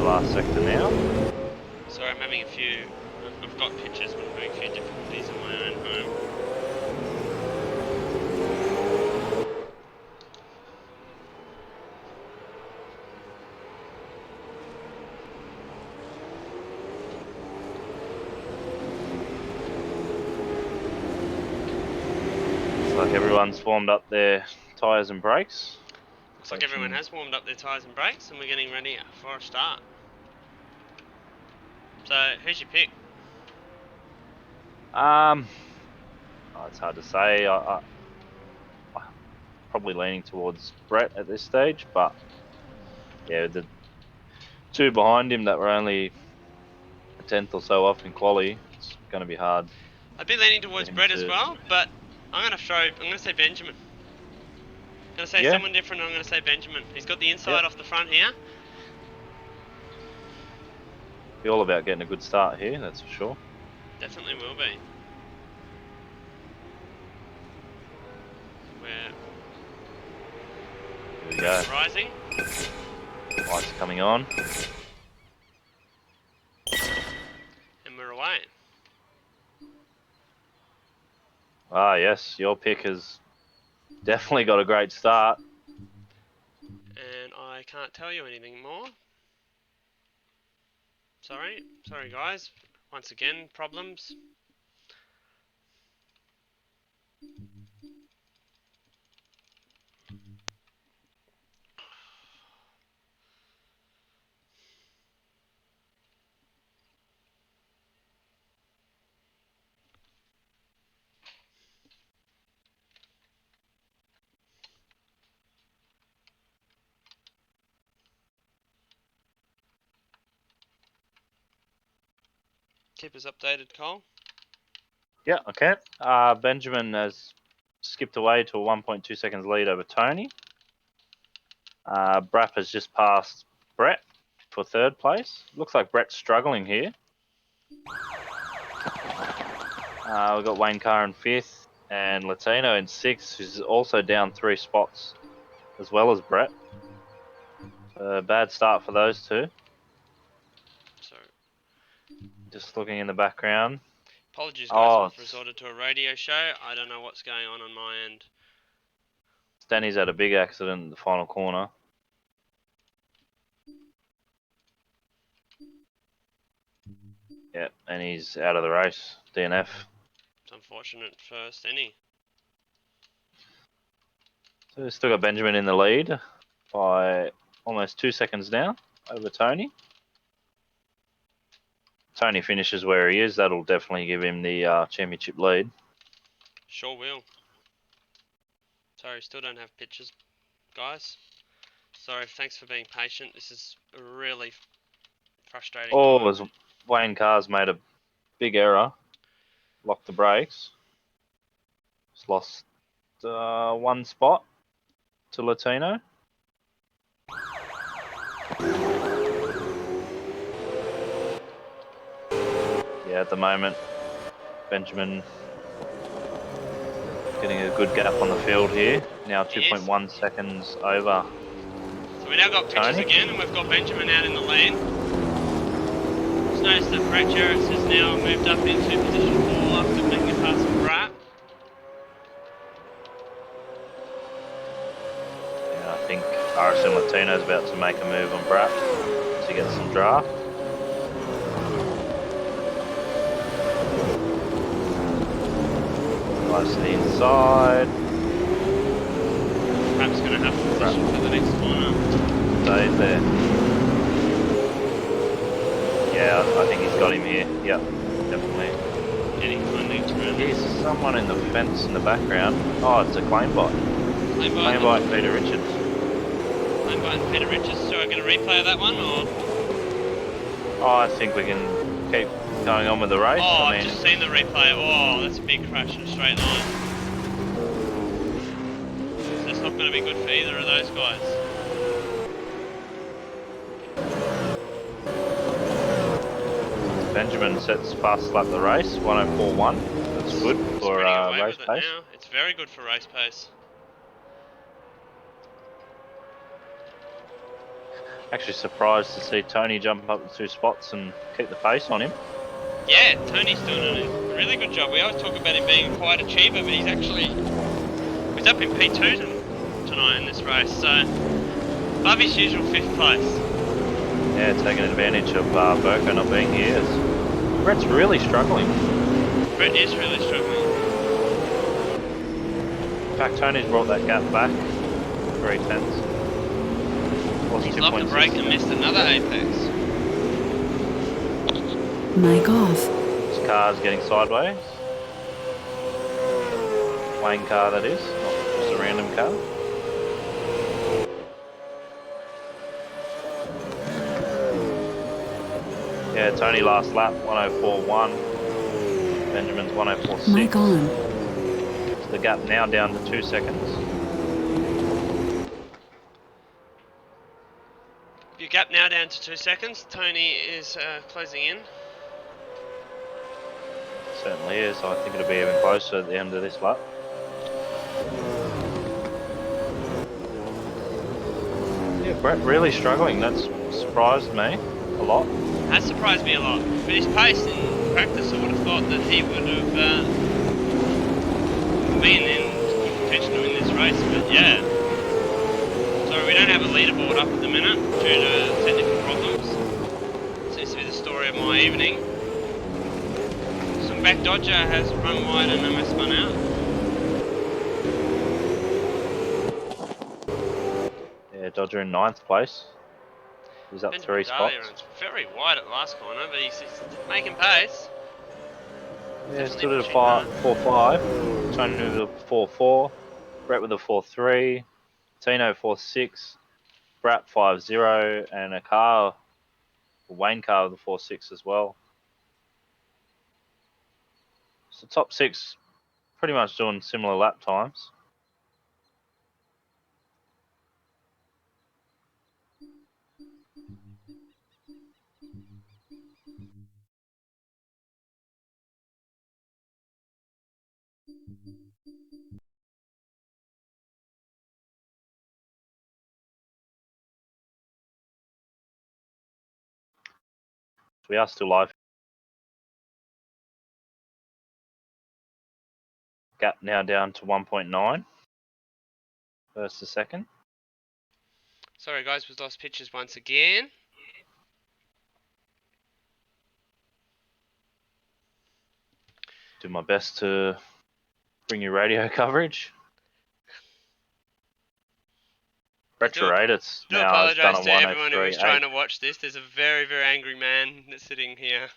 Last sector now. Sorry, I'm having I've got pictures, but I'm having a few difficulties on my own home. Looks like everyone's formed up their tyres and brakes. Looks like everyone has warmed up their tyres and brakes, and we're getting ready for a start. So, who's your pick? Oh, it's hard to say. I'm probably leaning towards Brett at this stage, but yeah, the two behind him that were only a tenth or so off in quali, it's going to be hard I'd be leaning for towards him Brett as to. well, but I'm going to say Benjamin. I'm going to say Yeah. someone different, I'm going to say Benjamin. He's got the inside Yep. off the front here. Be all about getting a good start here, that's for sure. Definitely will be. We're Here we go. rising. Lights coming on. And we're away. Ah, yes, your pick has definitely got a great start. And I can't tell you anything more. Sorry guys. Once again, problems. Keep us updated, Cole. Yeah, okay. Benjamin has skipped away to a 1.2 seconds lead over Tony. Brapp has just passed Brett for third place. Looks like Brett's struggling here. We've got Wayne Carr in fifth and Latino in sixth, who's also down 3 spots as well as Brett. Bad start for those two. So, Just looking in the background. apologies guys, Oh, I've resorted to a radio show. I don't know what's going on my end. Stanny's had a big accident in the final corner. Yeah, and he's out of the race. DNF. It's unfortunate for Stenny. So we've still got Benjamin in the lead by almost 2 seconds now over Tony. Tony finishes where he is, that'll definitely give him the championship lead. Sure will. Sorry, still don't have pictures, guys. Sorry, thanks for being patient. This is a really frustrating Oh, time. as Wayne Carr's made a big error. Locked the brakes. Just lost 1 spot to Latino. Yeah, at the moment, Benjamin getting a good gap on the field here. Now 2.1 seconds over. So we now got pictures Tony? again, and we've got Benjamin out in the lead. Just noticed that Geraedts has now moved up into position 4 after making a pass from Brapp. Yeah, I think RSM Latino's about to make a move on Brapp to get some draft. Nice to the inside. Brapp's going to have to position for the next corner. Stays there. Yeah, I think he's got him here. Yep, definitely. Getting funding to run. There's someone in the fence in the background. Oh, it's a claim bot. Claim bot Peter Richards. Stenberg and Peter Richards. So I'm going to replay that one, or? Oh, I think we can keep going on with the race. Oh, I I've mean, just seen the replay. Oh, that's a big crash in a straight line. So it's not going to be good for either of those guys. Benjamin sets fast lap the race, 104.1. That's good for Spreading away race with it pace. now. It's very good for race pace. Actually surprised to see Tony jump up the 2 spots and keep the pace on him. Yeah, Tony's doing a really good job. We always talk about him being quite achiever, but he's up in P2 tonight in this race, so above his usual 5th place. Yeah, taking advantage of Brko not being here. Brett's really struggling. Brett is really struggling. In fact, Tony's brought that gap back 3 tenths. Was He's locked the 2.6. brake and missed another apex. Mic off. This car's getting sideways. Wayne car, that is, not just a random car. Yeah, Tony last lap, 104.1. Benjamin's 104.6. Mic on. So the gap now down to 2 seconds. Your gap now down to 2 seconds. Tony is closing in. Certainly is. I think it'll be even closer at the end of this lap. Yeah, Brett really struggling. That's surprised me a lot. Has surprised me a lot. With his pace in practice, I would have thought that he would have been in contention to win this race, but yeah. So we don't have a leaderboard up at the minute due to technical problems. Seems to be the story of my evening. Some back dodger has run wide and almost spun out. Yeah, Dodger in 9th place. He's up 3 spots. Runs very wide at the last corner, but he's making pace. Yeah, still at a 4.5. Tony with a 4.4. Brett with a 4.3. Tino 4.6. Brat 5.0. And a Wayne car with a 4.6 as well. So top 6 pretty much doing similar lap times. We are still live. Gap now down to 1.9 versus a second. Sorry guys, we've lost pictures once again. Do my best to bring you radio coverage. Geraedts Do now has done apologise a to everyone who is 103.8. trying to watch this. There's a very, very angry man that's sitting here.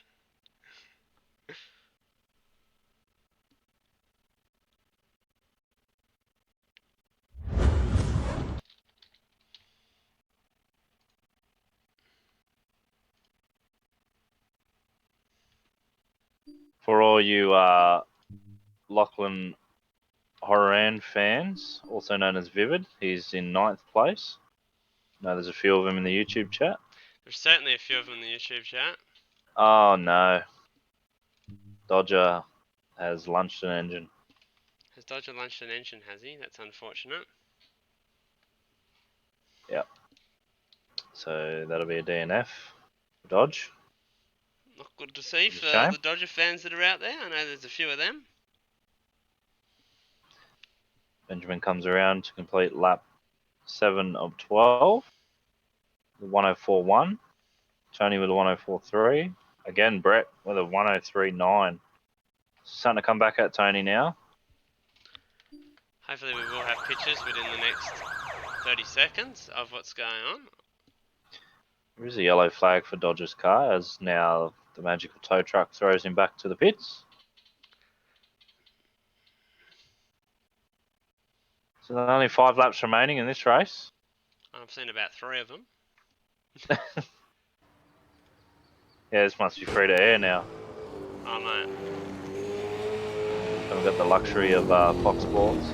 For all you Lachlan Horan fans, also known as Vivid, he's in 9th place. No, there's a few of them in the YouTube chat. There's certainly a few of them in the YouTube chat. Oh no. Dodger has lunched an engine. Has Dodger launched an engine, has he? That's unfortunate. Yep. So that'll be a DNF for Dodge. Not good to see for Shame. the Dodger fans that are out there. I know there's a few of them. Benjamin comes around to complete lap 7 of 12. The 104.1. Tony with a 104.3. Again, Brett with a 103.9. Starting to come back at Tony now. Hopefully we will have pictures within the next 30 seconds of what's going on. There is a yellow flag for Dodger's car as now the magical tow truck throws him back to the pits. So there are only 5 laps remaining in this race. I've seen about 3 of them. Yeah, this must be free to air now. Oh no. Haven't got the luxury of Fox Sports.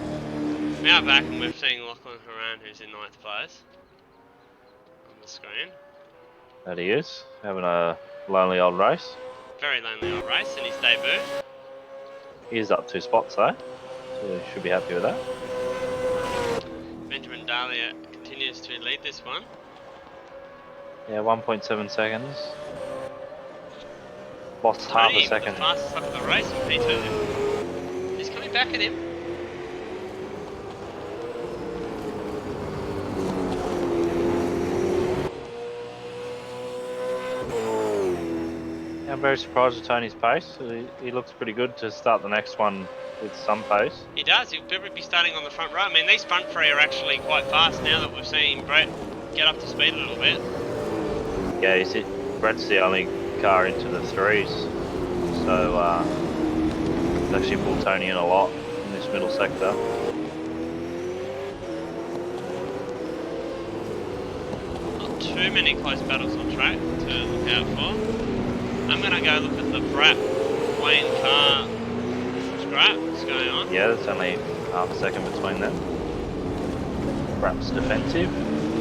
Now back and we're seeing Lachlan Horan, who's in 9th place on the screen. That he is, having a lonely old race. Very lonely old race in his debut. He is up 2 spots though, so he should be happy with that. Benjamin Dahlia continues to lead this one. Yeah, 1.7 seconds. Lost Tony, half a with second. the fastest lap of the race in P2. He's coming back at him. Yeah, I'm very surprised with Tony's pace. He looks pretty good to start the next one with some pace. He does. He'll probably be starting on the front row. I mean, these front three are actually quite fast now that we've seen Brett get up to speed a little bit. Yeah, Brett's the only car into the threes, so it's actually pulled Tony in a lot in this middle sector. Not too many close battles on track to look out for. I'm gonna go look at the Brat Wayne car scrap. What's going on? Yeah, there's only half a second between them. Brat's defensive.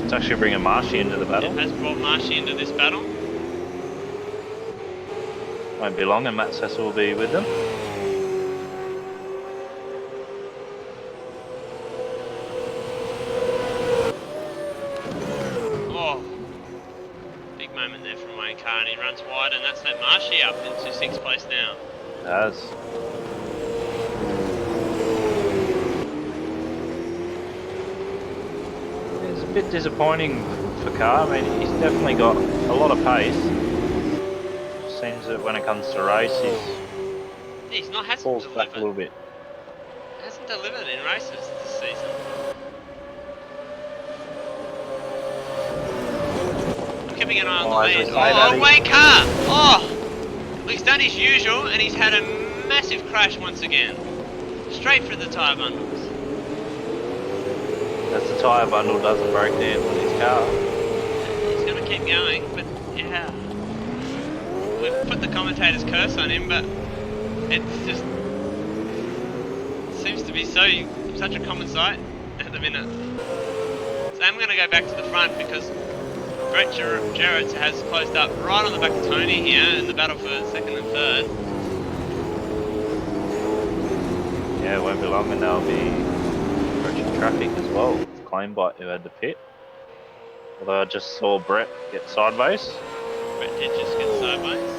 It's actually bringing Marshy into the battle. It has brought Marshy into this battle. Won't be long and Matt Cecil will be with them. Oh, big moment there from Wayne Carr, and he runs wide, and that's let Marshy up into 6th place now. It has. It's a bit disappointing for Carr. I mean, he's definitely got a lot of pace. Seems that when it comes to race, Hasn't falls back a little bit. Hasn't delivered in races this season. I'm keeping an eye on the lead. Oh, Wayne Carr! Oh! He's done his usual, and he's had a massive crash once again. Straight through the tyre bundles. As the tyre bundle doesn't break down on his car. He's going to keep going, but yeah. We've put the commentator's curse on him, but it's just seems to be such a common sight at the minute. So I'm going to go back to the front because Geraedts has closed up right on the back of Tony here in the battle for 2nd and 3rd. Yeah, it won't be long and they'll be approaching traffic as well. Claimbite who had the pit. Although I just saw Brett get sideways. Brett did just get sideways.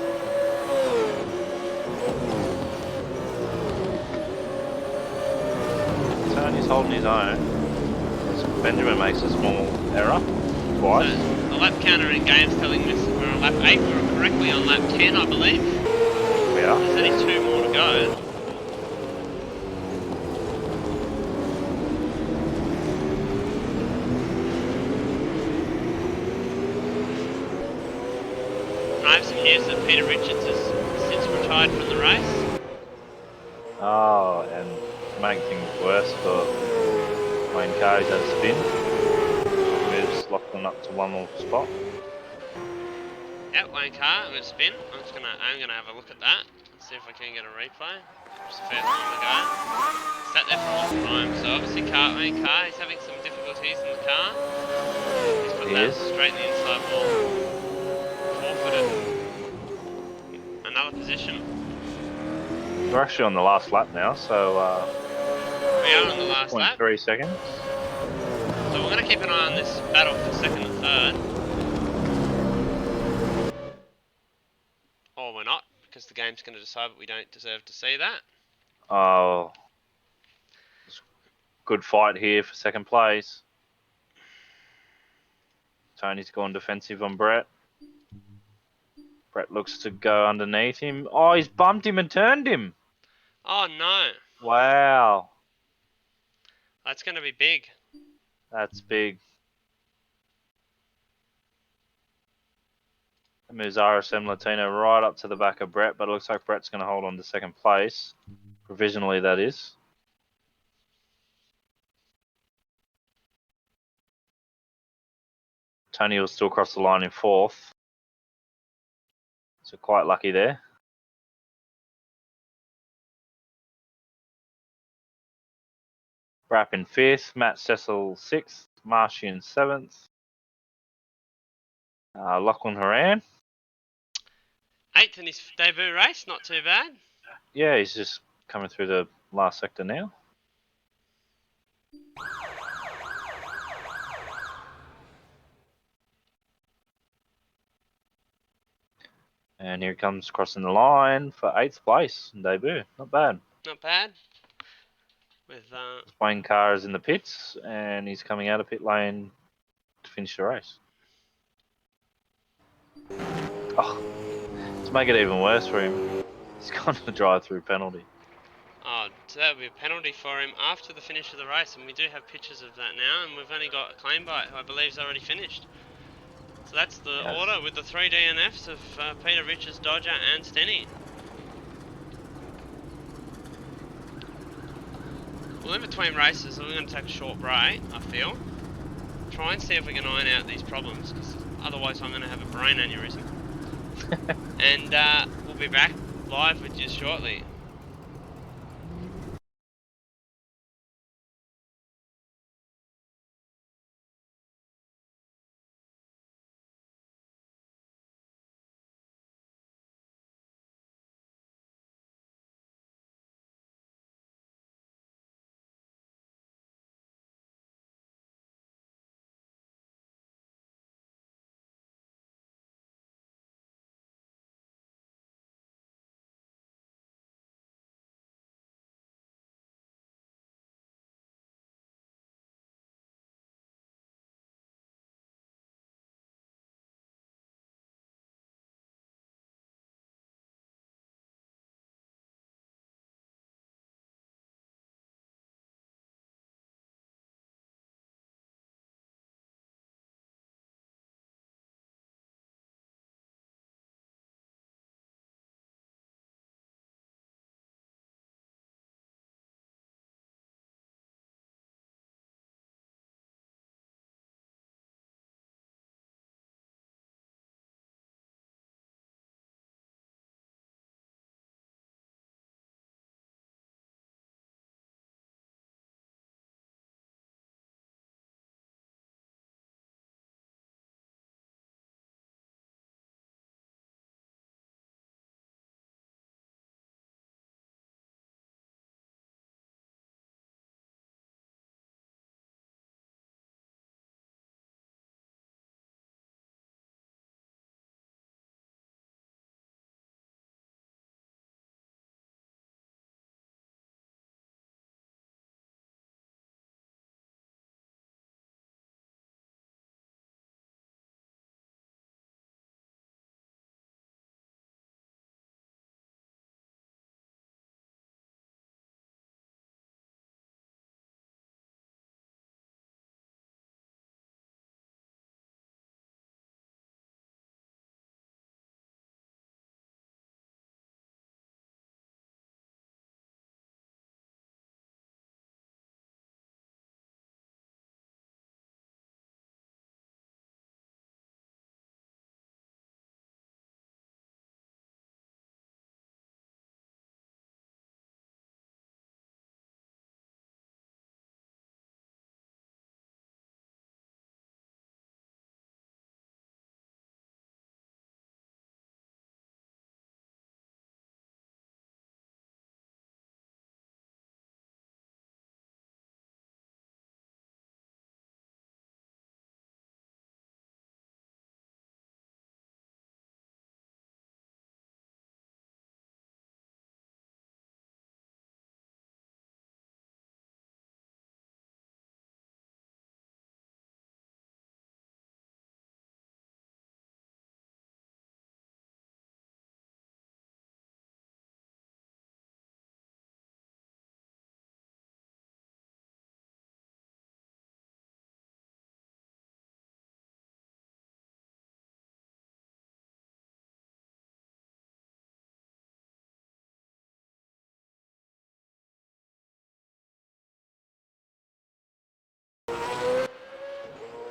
Tony's holding his own. Benjamin makes a small error. Twice. So the lap counter in game's telling us we're on lap 8. We're correctly on lap 10, I believe. We are. There's only 2 more to go. I have some news that Peter Richards has since retired from the race. Oh, and to make things worse for Wayne Carr, he's had a spin. Moves Lachlan up to one more spot. Yep, Wayne Carr with a spin. I'm gonna have a look at that. See if I can get a replay. Just a fair time ago. Sat there for a long time. So obviously Wayne Carr, he's having some difficulties in the car. He's put that straight in the inside wall. Forfeited another position. We're actually on the last lap now, so We are on the last lap. 0.3 seconds. So we're going to keep an eye on this battle for 2nd and 3rd. Or we're not, because the game's going to decide that we don't deserve to see that. Oh, good fight here for 2nd place. Tony's gone defensive on Brett. Brett looks to go underneath him. Oh, he's bumped him and turned him. Oh no. Wow. That's going to be big. That's big. That moves RSM Latino right up to the back of Brett, but it looks like Brett's going to hold on to 2nd place. Provisionally, that is. Tony will still cross the line in 4th. So quite lucky there. Brapp in 5th, Matt Cecil 6th, Marshy in 7th. Lachlan Horan. 8th in his debut race, not too bad. Yeah, he's just coming through the last sector now. And here he comes crossing the line for 8th place in debut. Not bad. Not bad. With Wayne Carr is in the pits and he's coming out of pit lane to finish the race. Oh, to make it even worse for him, he's gone to drive-through penalty. oh So that would be a penalty for him after the finish of the race, and we do have pictures of that now, and we've only got a claim by it, who I believe is already finished. So that's the Yes. order with the 3 DNFs of Peter, Richards, Dodger and Stenny. Well, in between races, we're going to take a short break, I feel. Try and see if we can iron out these problems, because otherwise I'm going to have a brain aneurysm. And we'll be back live with you shortly.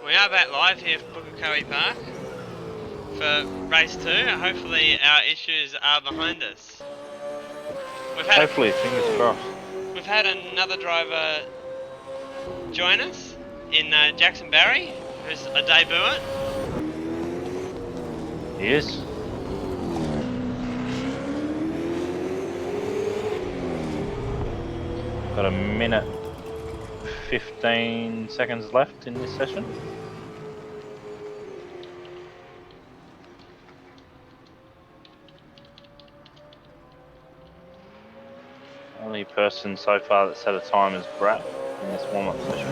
We are back live here for Brko Park for race 2. Hopefully our issues are behind us. Hopefully, fingers crossed. We've had another driver join us in Jackson Barry, who's a debutant. He is. Got a minute 15 seconds left in this session. Only person so far that's had a time is Brat in this warm-up session.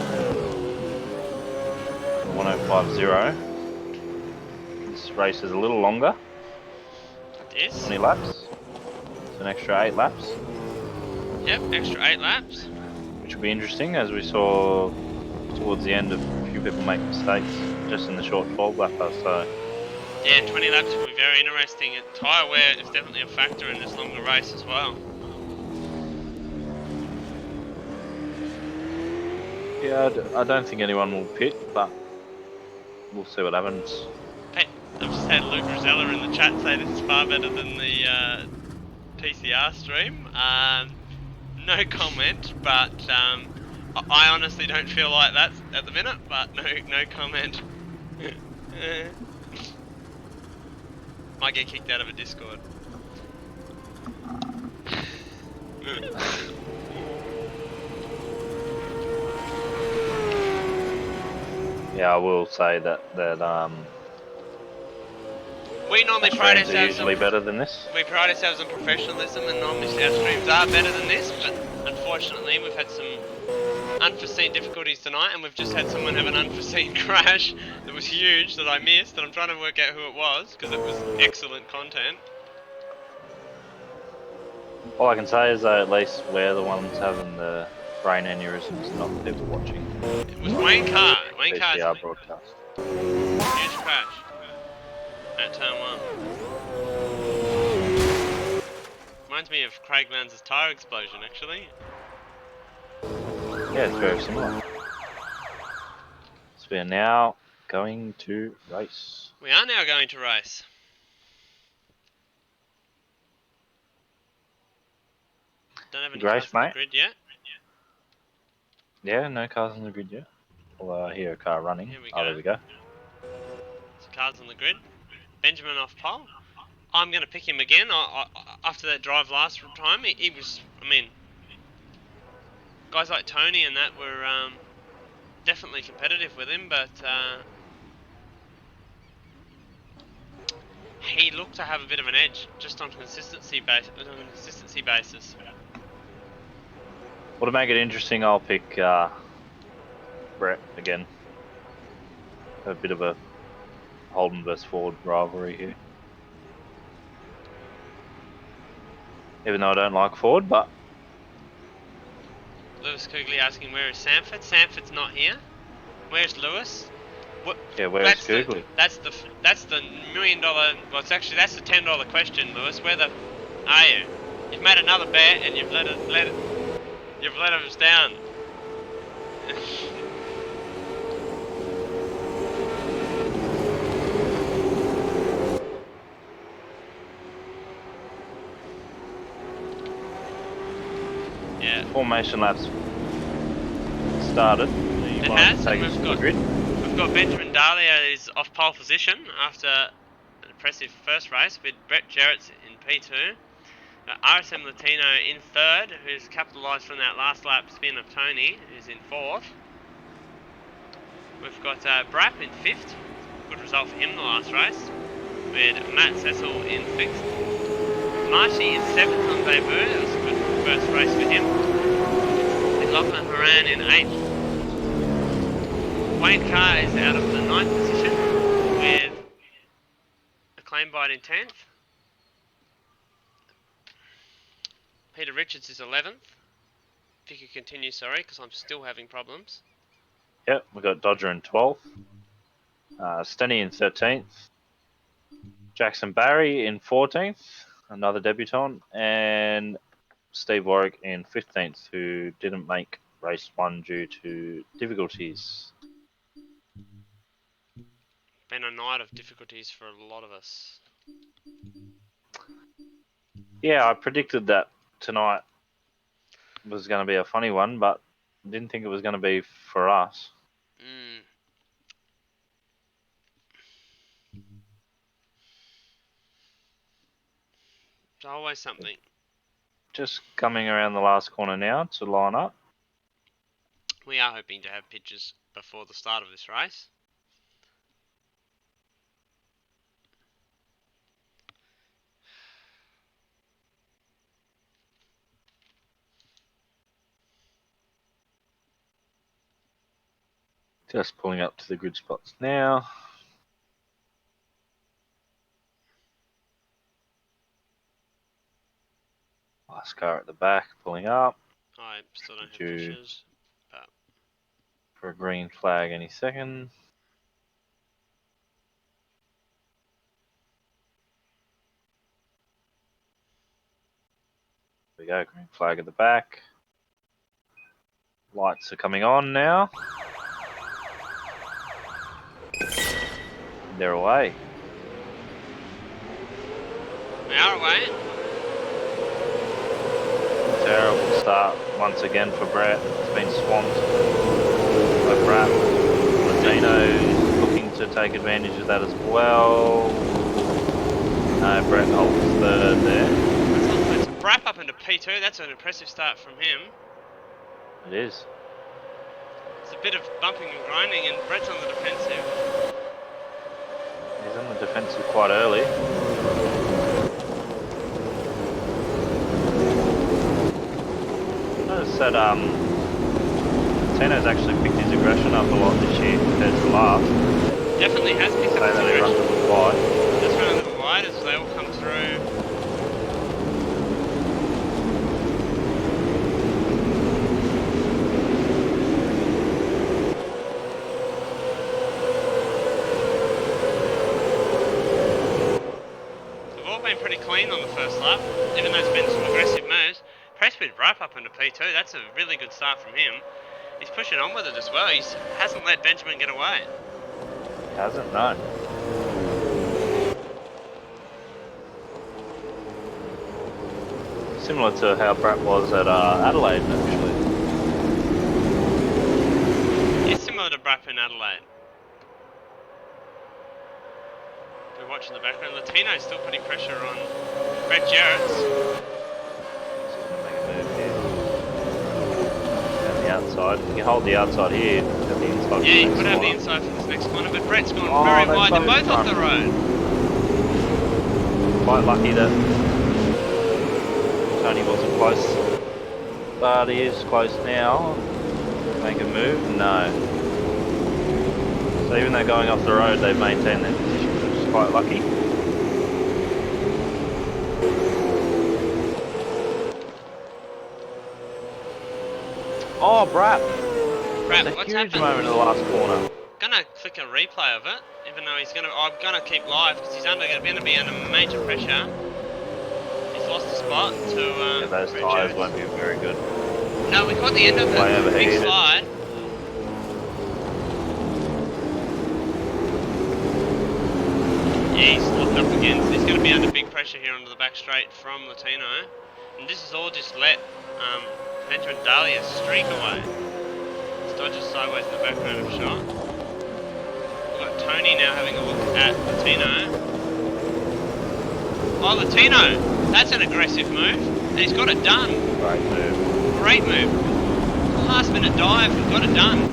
1050. This race is a little longer. It is. 20 laps. It's an extra 8 laps. Yep, extra 8 laps. which will be interesting, as we saw towards the end of a few people make mistakes just in the short 12 lapper. So Yeah, 20 laps will be very interesting. Tyre wear is definitely a factor in this longer race as well. yeah, I don't think anyone will pit, but we'll see what happens. I've just had Luke Rosella in the chat say this is far better than the PCR stream. No comment, but I honestly don't feel like that at the minute. But no comment. Might get kicked out of a Discord. Yeah, I will say that We normally pride streams are ourselves usually on better than this. we pride ourselves on professionalism, and normally our streams are better than this. But unfortunately, we've had some unforeseen difficulties tonight, and we've just had someone have an unforeseen crash that was huge that I missed, and I'm trying to work out who it was because it was excellent content. All I can say is that at least we're the ones having the brain aneurysms, not the people watching. It was Wayne Carr. Wayne Carr's PCR broadcast. huge crash at turn 1. Reminds me of Craig Lanz's tyre explosion, actually. Yeah, it's very similar. So we are now going to race. We are now going to race. Don't have any Grace, cars on the mate. grid yet. Yeah, no cars on the grid yet. Although I hear a car running. Here we Oh, go. there we go. So cars on the grid. Benjamin off pole. I'm going to pick him again. After that drive last time, he was, I mean, guys like Tony and that were definitely competitive with him, but he looked to have a bit of an edge just on consistency basis. Well, to make it interesting, I'll pick Brett again. A bit of a Holden versus Ford rivalry here. Even though I don't like Ford, but Lewis Kugley asking where is Sanford? Sanford's not here. Where's Lewis? What? yeah, where's Googly? That's the $1 million. Well, it's actually that's the $10 question, Lewis. Where the are you? You've made another bet and you've let us down. Yeah. Formation laps started. You It want has, to take and us we've to the got- grid? We've got Benjamin Dahlia is off pole position after an impressive first race with Geraedts in P2. RSM Latino in third, who's capitalised from that last lap spin of Tony, who's in fourth. We've got Brap in fifth, good result for him the last race, with Matt Cecil in sixth. Marshy in seventh on debut, that was a good first race for him. With Lachlan Horan in eighth. Wayne Carr is out of the ninth position, with a claim bite in 10th. Peter Richards is 11th. If you could continue, sorry, because I'm still having problems. Yep, we've got Dodger in 12th. Stenny in 13th. Jackson Barry in 14th, another debutant. And Steve Warwick in 15th, who didn't make race 1 due to difficulties. Been a night of difficulties for a lot of us. Yeah, I predicted that tonight was going to be a funny one, but didn't think it was going to be for us. It's always something. Just coming around the last corner now to line up. We are hoping to have pictures before the start of this race. Just pulling up to the grid spots now. Last car at the back pulling up I still don't have Due. pictures. But for a green flag any second. There we go, green flag at the back. Lights are coming on now. They're away. they are away. Terrible start once again for Brett. It's been swamped by Brett. Latino looking to take advantage of that as well. No, Brett holds third there. It's Brap up into P2. That's an impressive start from him. It is. It's a bit of bumping and grinding, and Brett's on the defensive. He's on the defensive quite early. Notice that Tino's actually picked his aggression up a lot this year compared to last. Definitely has picked Say up his that he runs a aggression. little wide. Just run a little wide as they all come through. They've all been pretty clean on the first lap, even though there's been some aggressive moves. Press with Brap up into P2, that's a really good start from him. He's pushing on with it as well, he hasn't let Benjamin get away. Hasn't, no. Similar to how Brett was at Adelaide, actually. It's similar to Brap in Adelaide. We're watching the background. Latino's still putting pressure on Brett Geraedts. Just gonna make a move here. Down the outside. You can hold the outside here. Have the inside. Yeah, you could have the inside for this next corner, but Brett's gone Oh, very they wide. They're both both off the run. road. Quite lucky that Tony wasn't close, but he is close now. Make a move? No. So even though going off the road, they've maintained their position, which is quite lucky. Oh, Brap! Brett, It's a what's huge happened? moment in the last corner. Gonna click a replay of it, even though I'm gonna keep live because he's gonna be under major pressure. He's lost a spot to Yeah, those Brett tyres Geraedts. won't be very good. No, we caught the end of Way it. Big overheated. slide. Yeah, he's locked up again, so he's going to be under big pressure here onto the back straight from Latino. And this has all just let Benjamin Dahlia streak away. Dodges sideways in the background of shot. We've got Tony now having a look at Latino. Oh, Latino! That's an aggressive move. And he's got it done. Great move. Great move. Last minute dive, we've got it done.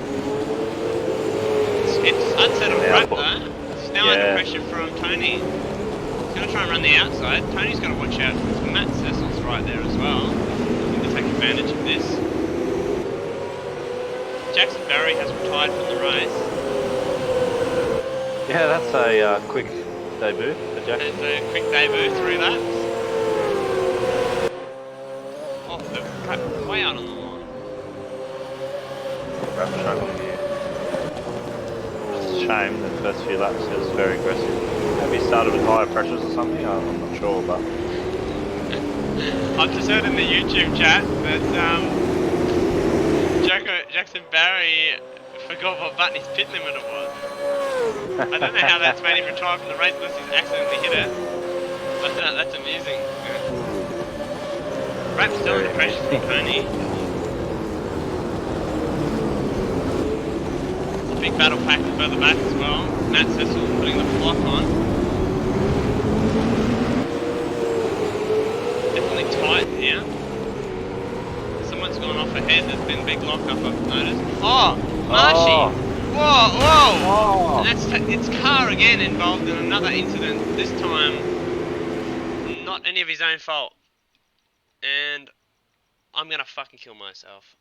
It's unsettled Brap though. He's now under pressure from Tony. He's going to try and run the outside. Tony's got to watch out because Matt Cecil's right there as well. Looking to take advantage of this. Jackson Barry has retired from the race. Yeah, that's a quick debut for Jackson. It's a quick debut, 3 laps. Oh, the crap, way out on the line. Brap struggling here. It's a shame the first few laps was very aggressive. Maybe he started with higher pressures or something, I'm not sure, but... I've just heard in the YouTube chat that Jackson Barry forgot what button his pit limiter was. I don't know how that's made him retire from the race unless he's accidentally hit it. But that's amusing. Rap's still under pressure from Tony. It's a big battle pack further back as well. Matt Cecil putting the block on. Definitely tight here. Someone's gone off ahead. There's been a big lock up, I've noticed. Oh, Marshy! Oh. Whoa, whoa! Oh. And that's it's Carr again involved in another incident. This time, not any of his own fault. And I'm gonna fucking kill myself.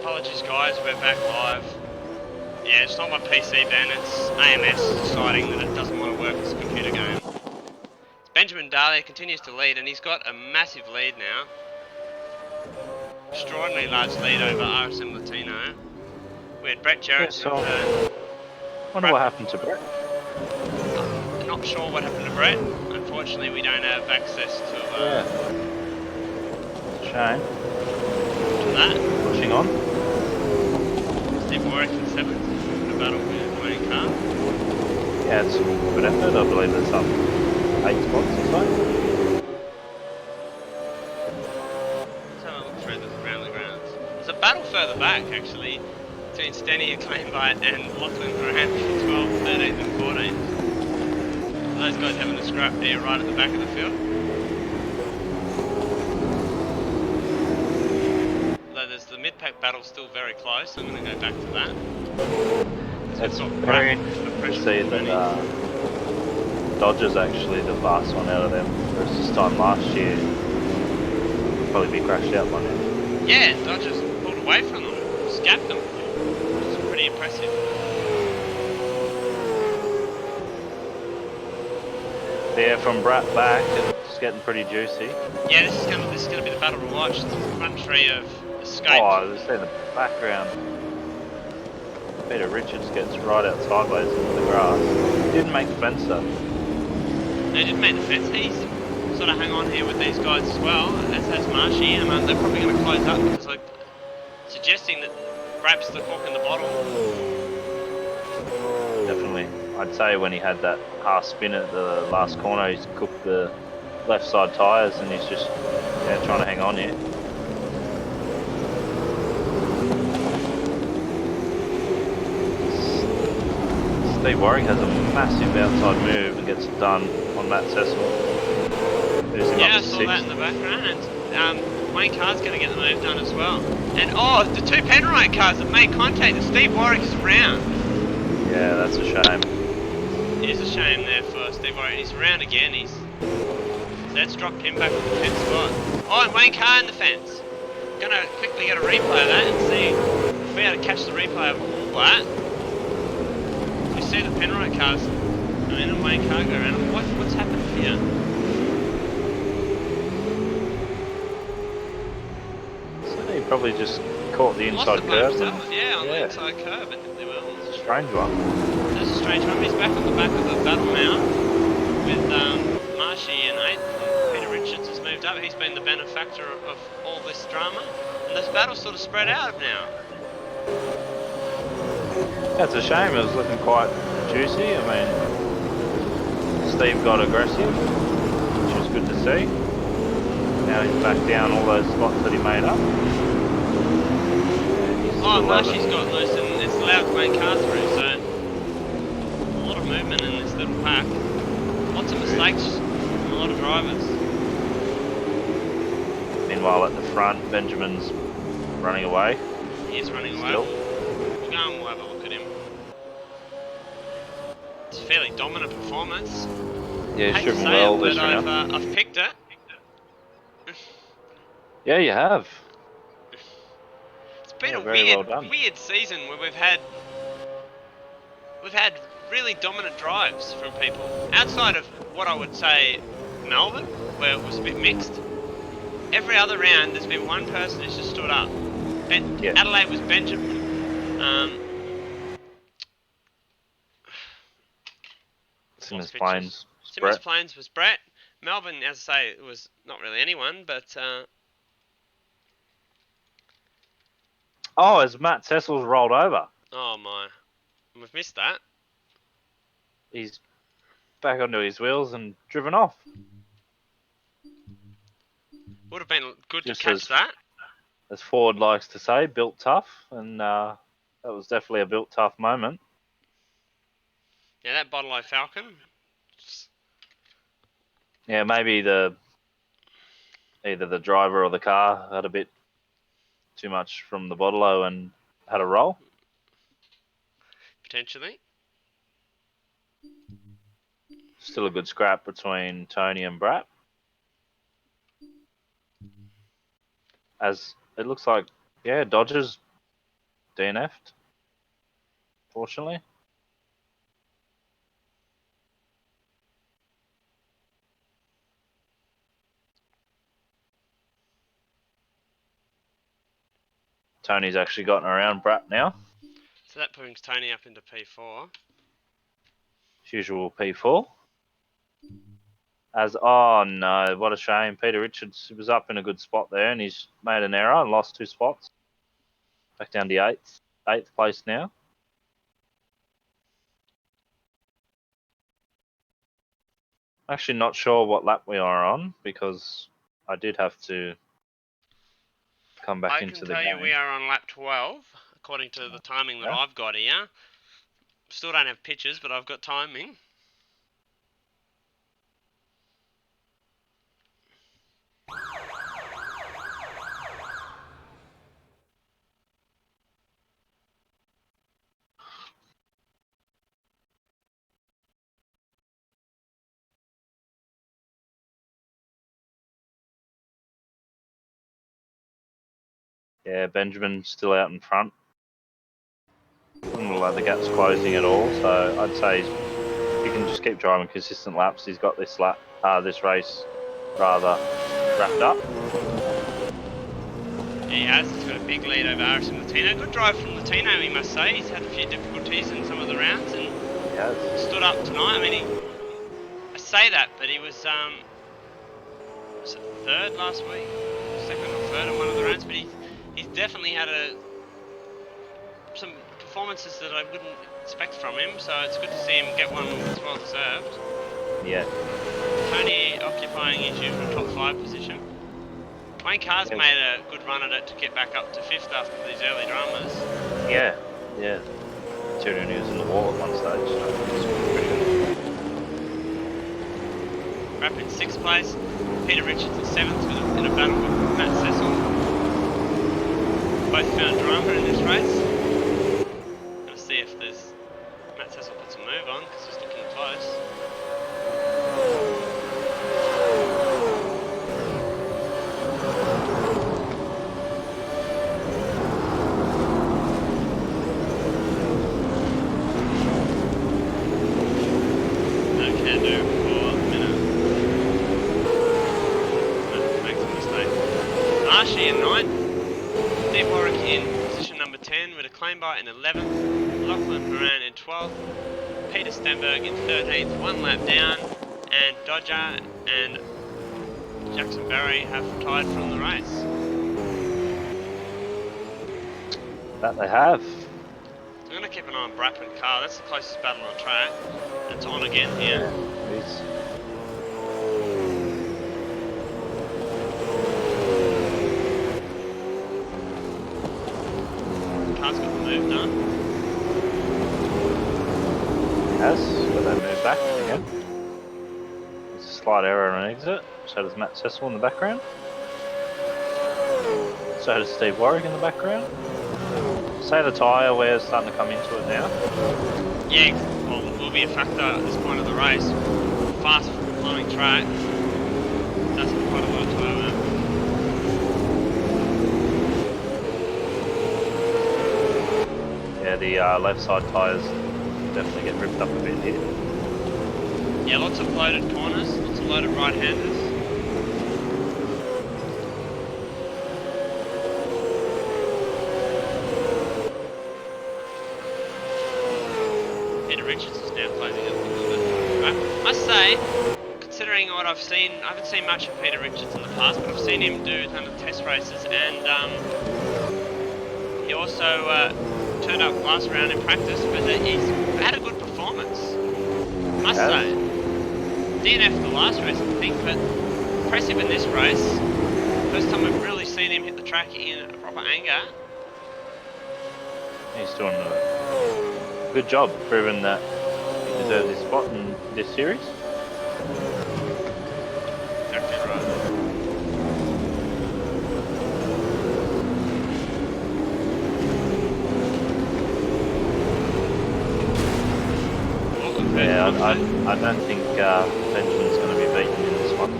Apologies guys, we're back live. Yeah, it's not my PC Ben, it's AMS deciding that it doesn't want to work as a computer game. Benjamin Dahlia continues to lead and he's got a massive lead now. Extraordinarily large lead over RSM Latino. We had Brett Geraedts so, and wonder what happened to Brett. I'm not sure what happened to Brett. Unfortunately we don't have access to Shame. that. Pushing on. Steve Warwick in 7th in a battle with Wayne Carr. Yeah, it's a good effort. I believe it's up 8 spots or so. Let's have a look through around the grounds. There's a battle further back actually between Stenny and Claimbite and Lachlan for around 12th, 13th and 14th. Those guys having a scrap here right at the back of the field. Though there's the mid-pack battle still very close, I'm going to go back to that. It's very interesting to see that Dodger's actually the fast one out of them. Whereas this time last year, probably be crashed out by now. Yeah, Dodgers pulled away from them, scapped them, which is pretty impressive. Yeah, from Brat back, it's getting pretty juicy. Yeah, this is gonna be the battle to watch. The front three of Escape. Oh, there's in the background. Peter Richards gets right out sideways into the grass. Didn't make the fence though. No, he didn't make the fence. He's sort of hang on here with these guys as well, as has Marshy, and they're probably going to close up because like suggesting that Brap's the cork in the bottle. Definitely. I'd say when he had that half spin at the last corner, he's cooked the left side tyres and he's just trying to hang on here. Steve Warwick has a massive outside move and gets it done on Matt Cecil. Yeah, I saw that in the background. And Wayne Carr's going to get the move done as well. And oh, the two Penrite cars have made contact and Steve Warwick is around. Yeah, that's a shame. It is a shame there for Steve Warwick. He's around again. So let's drop him back on the 10th spot. Oh, and Wayne Carr in the fence. Going to quickly get a replay of that and see if we able to catch the replay of all that. We see the Penrite cars come in and Wayne Carr go around. What's happened here? So he probably just caught the inside curve. Yeah, on the inside curve. They will. It's a strange one. That's a strange one. He's back on the back of the battle now with Marshy in 8th. Peter Richards has moved up. He's been the benefactor of all this drama. And this battle's sort of spread out now. That's a shame. It was looking quite juicy. I mean, Steve got aggressive, which was good to see. Now he's back down all those spots that he made up. Oh, Marshy's got loose and it's allowed Wayne Carr through, so a lot of movement in this little pack. Lots of mistakes from a lot of drivers. Meanwhile, at the front, Benjamin's running away. He's running away. Still. We'll go and we'll have a look at him. It's a fairly dominant performance. Yeah, Hate should to be say well it, this but round. I've picked it. Yeah, you have. It's been a very weird, well done. weird season where we've had really dominant drives from people. Outside of what I would say Melbourne, where it was a bit mixed. Every other round, there's been one person who's just stood up. Adelaide was Benjamin. Simmons Plains. Simmons Plains was Brett. Melbourne, as I say, it was not really anyone, but Oh, as Matt Cecil's rolled over. oh my, we've missed that. He's back onto his wheels and driven off. Would have been good Just to catch that. As Ford likes to say, built tough, and that was definitely a built tough moment. Yeah, that Bottle-O Falcon. Yeah, maybe either the driver or the car had a bit too much from the Bottle-O and had a roll. Potentially. Still a good scrap between Tony and Brat. As it looks like, yeah, Dodgers DNF'd, fortunately. Tony's actually gotten around Brat now. So that brings Tony up into P4. As usual, P4. Oh no, what a shame. Peter Richards was up in a good spot there and he's made an error and lost 2 spots. Back down to 8th place now. Actually not sure what lap we are on because I did have to come back into the game. I can tell you we are on lap 12, according to the timing that I've got here. Still don't have pictures, but I've got timing. Yeah, Benjamin's still out in front. Doesn't look like the gap's closing at all, so I'd say he can just keep driving consistent laps. He's got this race rather wrapped up. Yeah, he has. He's got a big lead over Harrison Latino. Good drive from Latino, we must say. He's had a few difficulties in some of the rounds and stood up tonight. I mean, I say that, but he was it third last week? Second or third in one of the rounds, but he's definitely had some performances that I wouldn't expect from him, so it's good to see him get one that's well deserved. Yeah. Tony occupying his usual top 5 position. Wayne Carr's made a good run at it to get back up to 5th after these early dramas. Yeah. Considering he was in the wall at one stage, so it's pretty good. Rapp in 6th place. Peter Richards in 7th in a battle with Matt Cecil. Both found drama in this race. Gonna see if Matt Cecil puts a move on because he's looking close. No can do for a minute. Makes a mistake. Archie in 9th. Steve Warwick in position number 10 with a claim by in 11th. Lachlan Moran in 12th. Peter Stenberg in 13th, 1 lap down. And Dodger and Jackson Barry have tied from the race. That they have. I'm going to keep an eye on Brapp and Carr. That's the closest battle on track. It's on again here. He's Carr's got the move done. has, but they move back again. There's a slight error on exit. So does Matt Cecil in the background. So does Steve Warwick in the background. Say the tyre wear's starting to come into it now. Yeah, well, will be a factor at this point of the race. Fast flowing track. That's quite a lot of tyre wear. Yeah, the left side tyres definitely get ripped up a bit here. Yeah, lots of loaded corners, lots of loaded right-handers. Peter Richards is now closing up a little bit. Right. Must say, considering what I've seen, I haven't seen much of Peter Richards in the past, but I've seen him do a ton of test races, and he also turned up last round in practice, but he's had a good performance. Must say. DNF the last race, I think, but impressive in this race. First time I've really seen him hit the track in a proper anger. He's doing a good job proving that he deserves his spot in this series. Exactly right. Yeah, I don't think Benjamin's going to be beaten in this one.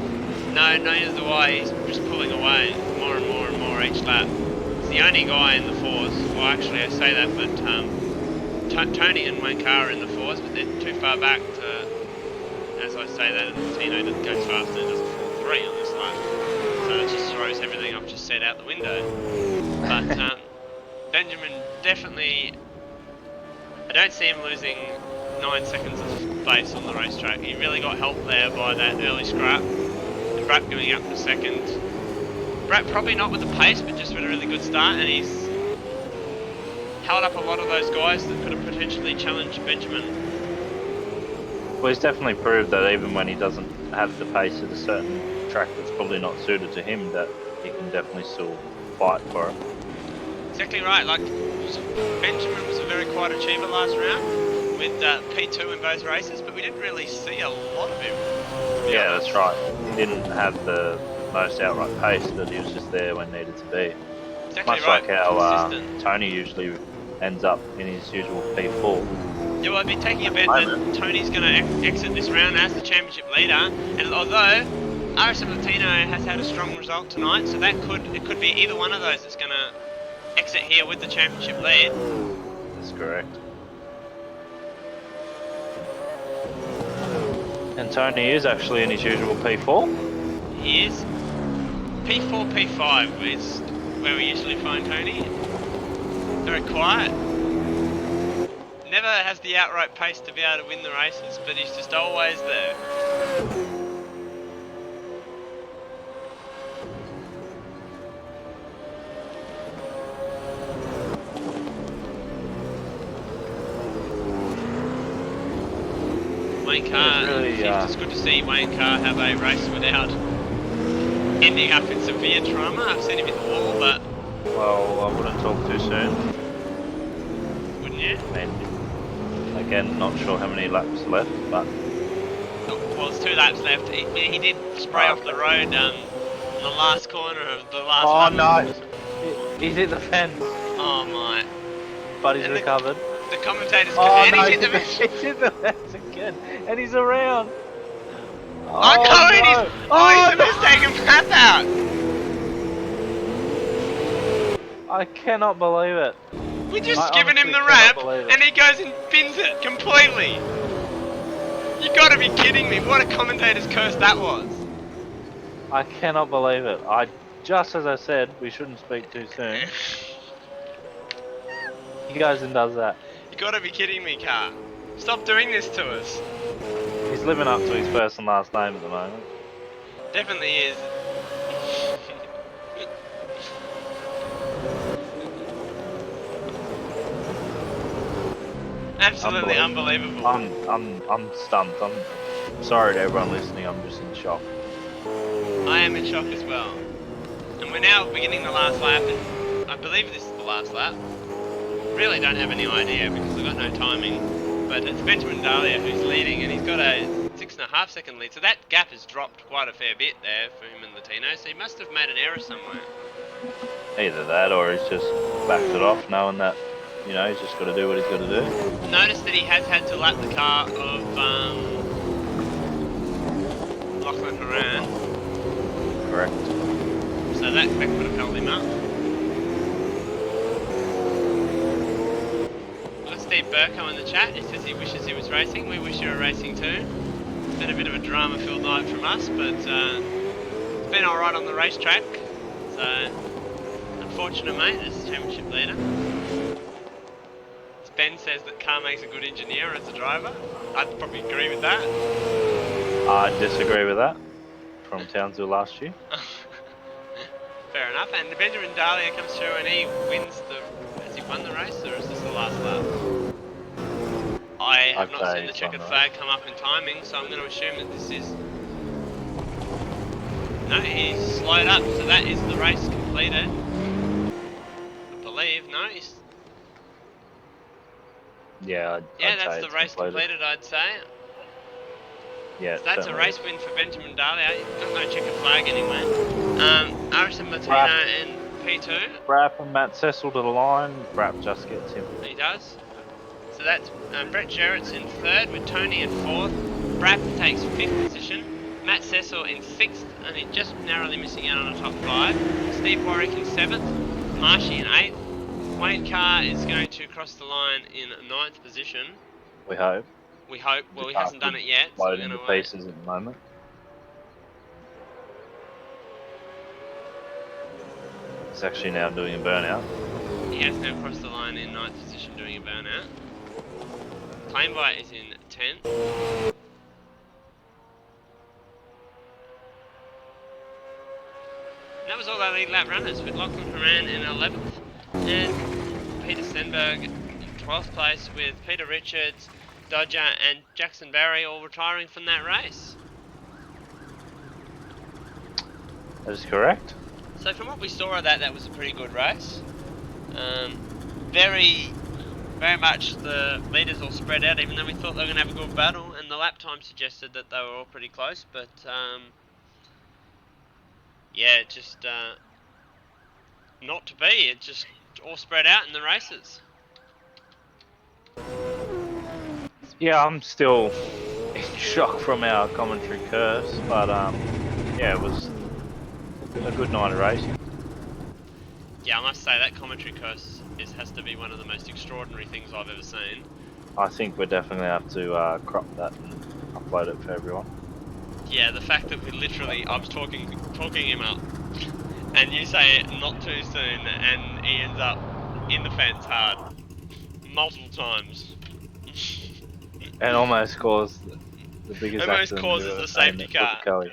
No, neither do I. He's just pulling away more and more and more each lap. He's the only guy in the fours well, actually, I say that, but Tony and Wayne Carr are in the fours, but they're too far back to, as I say that, and Tino goes faster and does a 4.3 on this lap. So it just throws everything I've just said out the window. But Benjamin definitely, I don't see him losing 9 seconds of space on the racetrack. He really got help there by that early scrap. And Brap going up to second. Brap probably not with the pace, but just with a really good start, and he's held up a lot of those guys that could have potentially challenged Benjamin. Well, he's definitely proved that even when he doesn't have the pace at a certain track that's probably not suited to him, that he can definitely still fight for it. Exactly right. Like, Benjamin was a very quiet achiever last round with P2 in both races, but we didn't really see a lot of him. Yeah, that's right. He didn't have the most outright pace, but he was just there when needed to be. Exactly Much right. like how Consistent. Tony usually ends up in his usual P4. Yeah, well, I'd be taking a bet that Tony's going to exit this round as the championship leader, and although RSM Latino has had a strong result tonight, so it could be either one of those that's going to exit here with the championship lead. That's correct. And Tony is actually in his usual P4. He is. P4, P5 is where we usually find Tony. Very quiet. Never has the outright pace to be able to win the races, but he's just always there. Wayne Carr, it's good to see Wayne Carr have a race without ending up in severe trauma. I've seen him hit the wall, but... Well, I wouldn't talk too soon. Wouldn't you? I mean, again, not sure how many laps left, but... Well, there's 2 laps left. He did spray off the road in the last corner of the last lap. Oh no! He's hit the fence. Oh my. But he's recovered. The commentators Oh no, he's hit the fence. he's hit the fence again. And he's around. Oh, Colin! No. He's the mistaken path out! I cannot believe it. We just I given him the honestly ramp, cannot believe it. and he goes and pins it completely. You gotta be kidding me, what a commentator's curse that was. I cannot believe it. Just as I said, we shouldn't speak too soon. He goes and does that. You gotta be kidding me, Car. Stop doing this to us. He's living up to his first and last name at the moment. Definitely is. Absolutely unbelievable. I'm stumped. I'm sorry to everyone listening. I'm just in shock. I am in shock as well. And we're now beginning the last lap, and I believe this is the last lap. Really don't have any idea because I've got no timing. But it's Benjamin Dahlia who's leading, and he's got a 6.5 second lead. So that gap has dropped quite a fair bit there for him and Latino. So he must have made an error somewhere. Either that, or he's just backed it off, knowing that, you know, he's just got to do what he's got to do. Notice that he has had to lap the car of Lachlan Horan. Correct. So that could have held him up. We've got Steve Brko in the chat. He says he wishes he was racing. We wish you were racing too. It's been a bit of a drama-filled night from us, but it's been alright on the racetrack. So, unfortunate mate, this is championship leader. Ben says that Carr makes a good engineer as a driver. I'd probably agree with that. I disagree with that. From Townsville last year. Fair enough. And Benjamin Dahlia comes through and he wins the... Has he won the race or is this the last lap? I have not seen the checkered flag come up in timing, so I'm going to assume that this is... No, he's slowed up, so that is the race completed. I believe. No, he's... Yeah, that's the race completed, I'd say. Yeah, so that's a race win for Benjamin Dahlia. Got no checkered flag anyway. RSM Latino and P2. Brap and Matt Cecil to the line. Brap just gets him. He does. So that's Brett Geraedts in 3rd with Tony in 4th. Brap takes 5th position. Matt Cecil in 6th, and he's just narrowly missing out on a top 5. Steve Warwick in 7th. Marshy in 8th. Wayne Carr is going to cross the line in 9th position. We hope. We hope. Well, he hasn't done it yet, so we're Loading going the to wait. pieces at the moment. He's actually now doing a burnout. He has now crossed the line in 9th position doing a burnout. Claimbite is in 10th. And that was all our lead lap runners, with Lachlan Horan in 11th and Peter Stenberg in 12th place, with Peter Richards, Dodger and Jackson Barry all retiring from that race. That is correct. So from what we saw of that was a pretty good race. Very much the leaders all spread out, even though we thought they were going to have a good battle, and the lap time suggested that they were all pretty close, but yeah, just not to be. It just all spread out in the races. Yeah, I'm still in shock from our commentary curse, but yeah, it was a good night of racing. Yeah, I must say that commentary curse has to be one of the most extraordinary things I've ever seen. I think we're definitely have to crop that and upload it for everyone. Yeah, the fact that we literally, I was talking him up, and you say it not too soon, and he ends up in the fence hard, multiple times. And almost caused the biggest Almost accident causes we've ever a seen safety at car. Brko.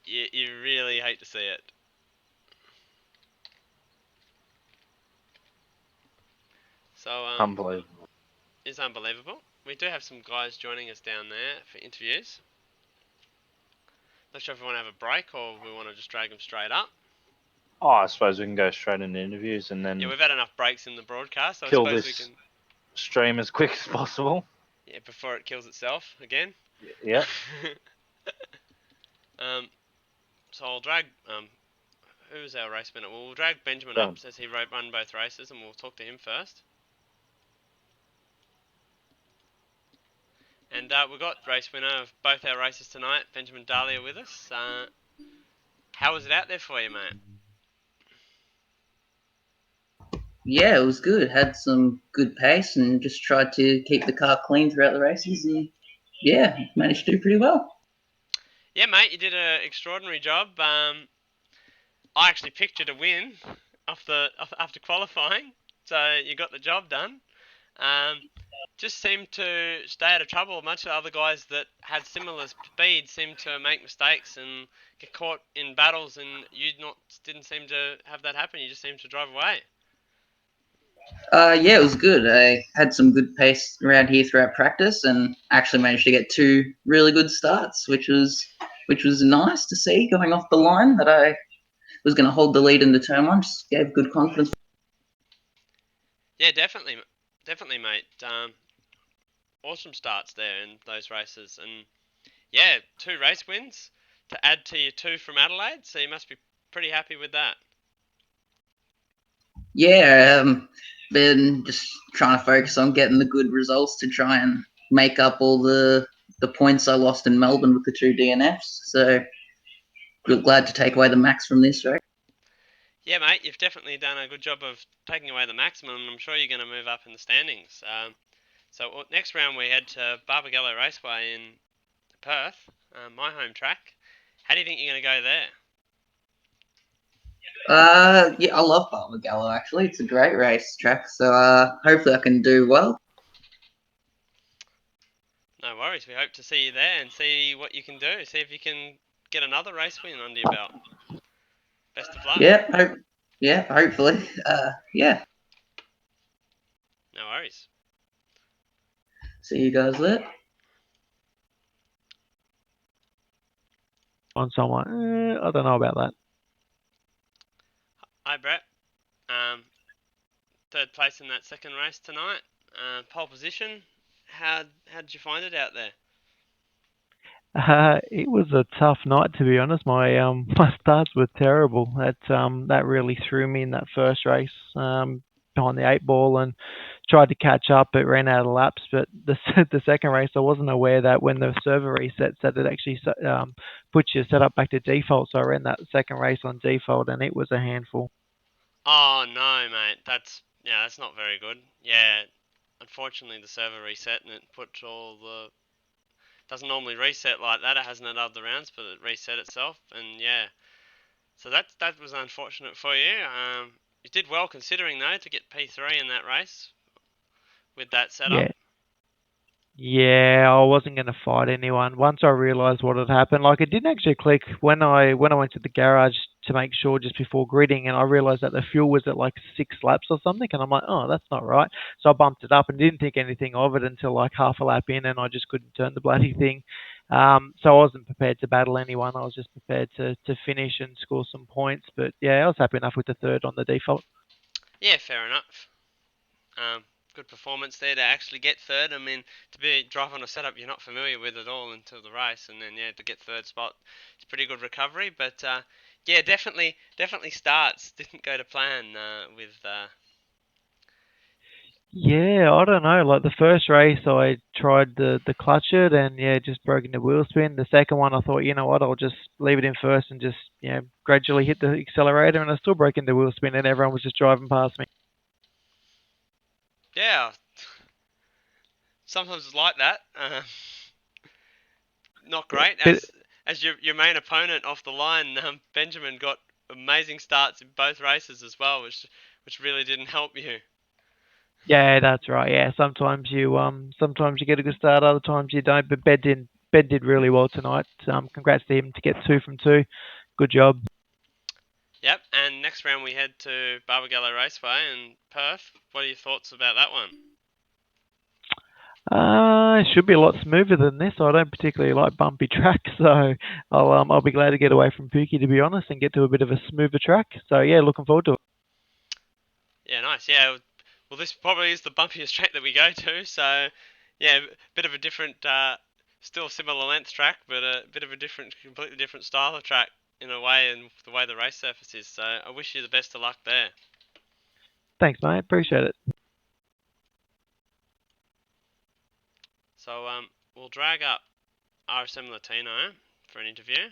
You really hate to see it. So, Unbelievable. it's unbelievable. We do have some guys joining us down there for interviews. Not sure if we want to have a break or we want to just drag them straight up. Oh, I suppose we can go straight into interviews and then Yeah, we've had enough breaks in the broadcast, so I kill suppose this we can... stream as quick as possible. Yeah, before it kills itself again. Yeah. So I'll drag... who's our race winner? Well, we'll drag Benjamin up, says he run both races, and we'll talk to him first. And we've got race winner of both our races tonight, Benjamin Dahlia, with us. How was it out there for you, mate? Yeah, it was good. Had some good pace and just tried to keep the car clean throughout the races. And yeah, managed to do pretty well. Yeah, mate, you did an extraordinary job. I actually picked you to win after qualifying, so you got the job done. Just seemed to stay out of trouble. Much of the other guys that had similar speed seemed to make mistakes and get caught in battles, and you didn't seem to have that happen. You just seemed to drive away. Yeah, it was good. I had some good pace around here throughout practice, and actually managed to get 2 really good starts, which was nice to see going off the line. That I was going to hold the lead in the turn 1. Just gave good confidence. Yeah, definitely, mate. Awesome starts there in those races, and yeah, 2 race wins to add to your 2 from Adelaide. So you must be pretty happy with that. Yeah, been just trying to focus on getting the good results to try and make up all the points I lost in Melbourne with the 2 DNFs. So glad to take away the max from this race. Yeah, mate, you've definitely done a good job of taking away the maximum, and I'm sure you're going to move up in the standings. So next round we head to Barbagallo Raceway in Perth, my home track. How do you think you're going to go there? Yeah, I love Barbagallo, actually. It's a great race track, so hopefully I can do well. No worries, we hope to see you there and see what you can do. See if you can get another race win under your belt. Best of luck. Yeah, hopefully. Yeah. No worries. See you guys there. On someone, I don't know about that. Hi, Brett. 3rd place in that second race tonight. Pole position. How did you find it out there? It was a tough night, to be honest. My my starts were terrible. That really threw me in that first race behind the 8 ball, and tried to catch up, but ran out of laps. But the second race, I wasn't aware that when the server resets, that it actually puts your setup back to default. So I ran that second race on default, and it was a handful. Oh no, mate. That's not very good. Yeah, unfortunately the server reset and it put all the doesn't normally reset like that. It hasn't had other rounds, but it reset itself, and yeah. So that was unfortunate for you. You did well considering though to get P3 in that race with that setup. Yeah. Yeah, I wasn't going to fight anyone. Once I realised what had happened, like it didn't actually click when I went to the garage to make sure just before gridding, and I realised that the fuel was at like 6 laps or something, and I'm like, oh, that's not right. So I bumped it up and didn't think anything of it until like half a lap in, and I just couldn't turn the bloody thing. So I wasn't prepared to battle anyone. I was just prepared to finish and score some points. But yeah, I was happy enough with the third on the default. Yeah, fair enough. Good performance there to actually get third. I mean, to be drive on a setup you're not familiar with at all until the race, and then yeah, to get third spot, it's pretty good recovery. But yeah, definitely starts didn't go to plan with. Yeah, I don't know. Like the first race, I tried the clutch it and yeah, just broke into wheel spin. The second one, I thought, you know what, I'll just leave it in first and just gradually hit the accelerator, and I still broke into wheel spin, and everyone was just driving past me. Yeah, sometimes it's like that. Not great Bit, as your main opponent off the line. Benjamin got amazing starts in both races as well, which really didn't help you. yeah, that's right. Yeah, sometimes you get a good start, other times you don't. But Ben did really well tonight. Congrats to him to get 2 from 2. Good job. Yep, and next round we head to Barbagallo Raceway in Perth. What are your thoughts about that one? It should be a lot smoother than this. I don't particularly like bumpy tracks, so I'll be glad to get away from Pookie, to be honest, and get to a bit of a smoother track. So yeah, looking forward to it. Yeah, nice. Yeah, well, this probably is the bumpiest track that we go to, so yeah, bit of a different, still similar length track, but a bit of a completely different style of track in a way, and the way the race surface is. So I wish you the best of luck there. Thanks, mate. Appreciate it. So we'll drag up RSM Latino for an interview.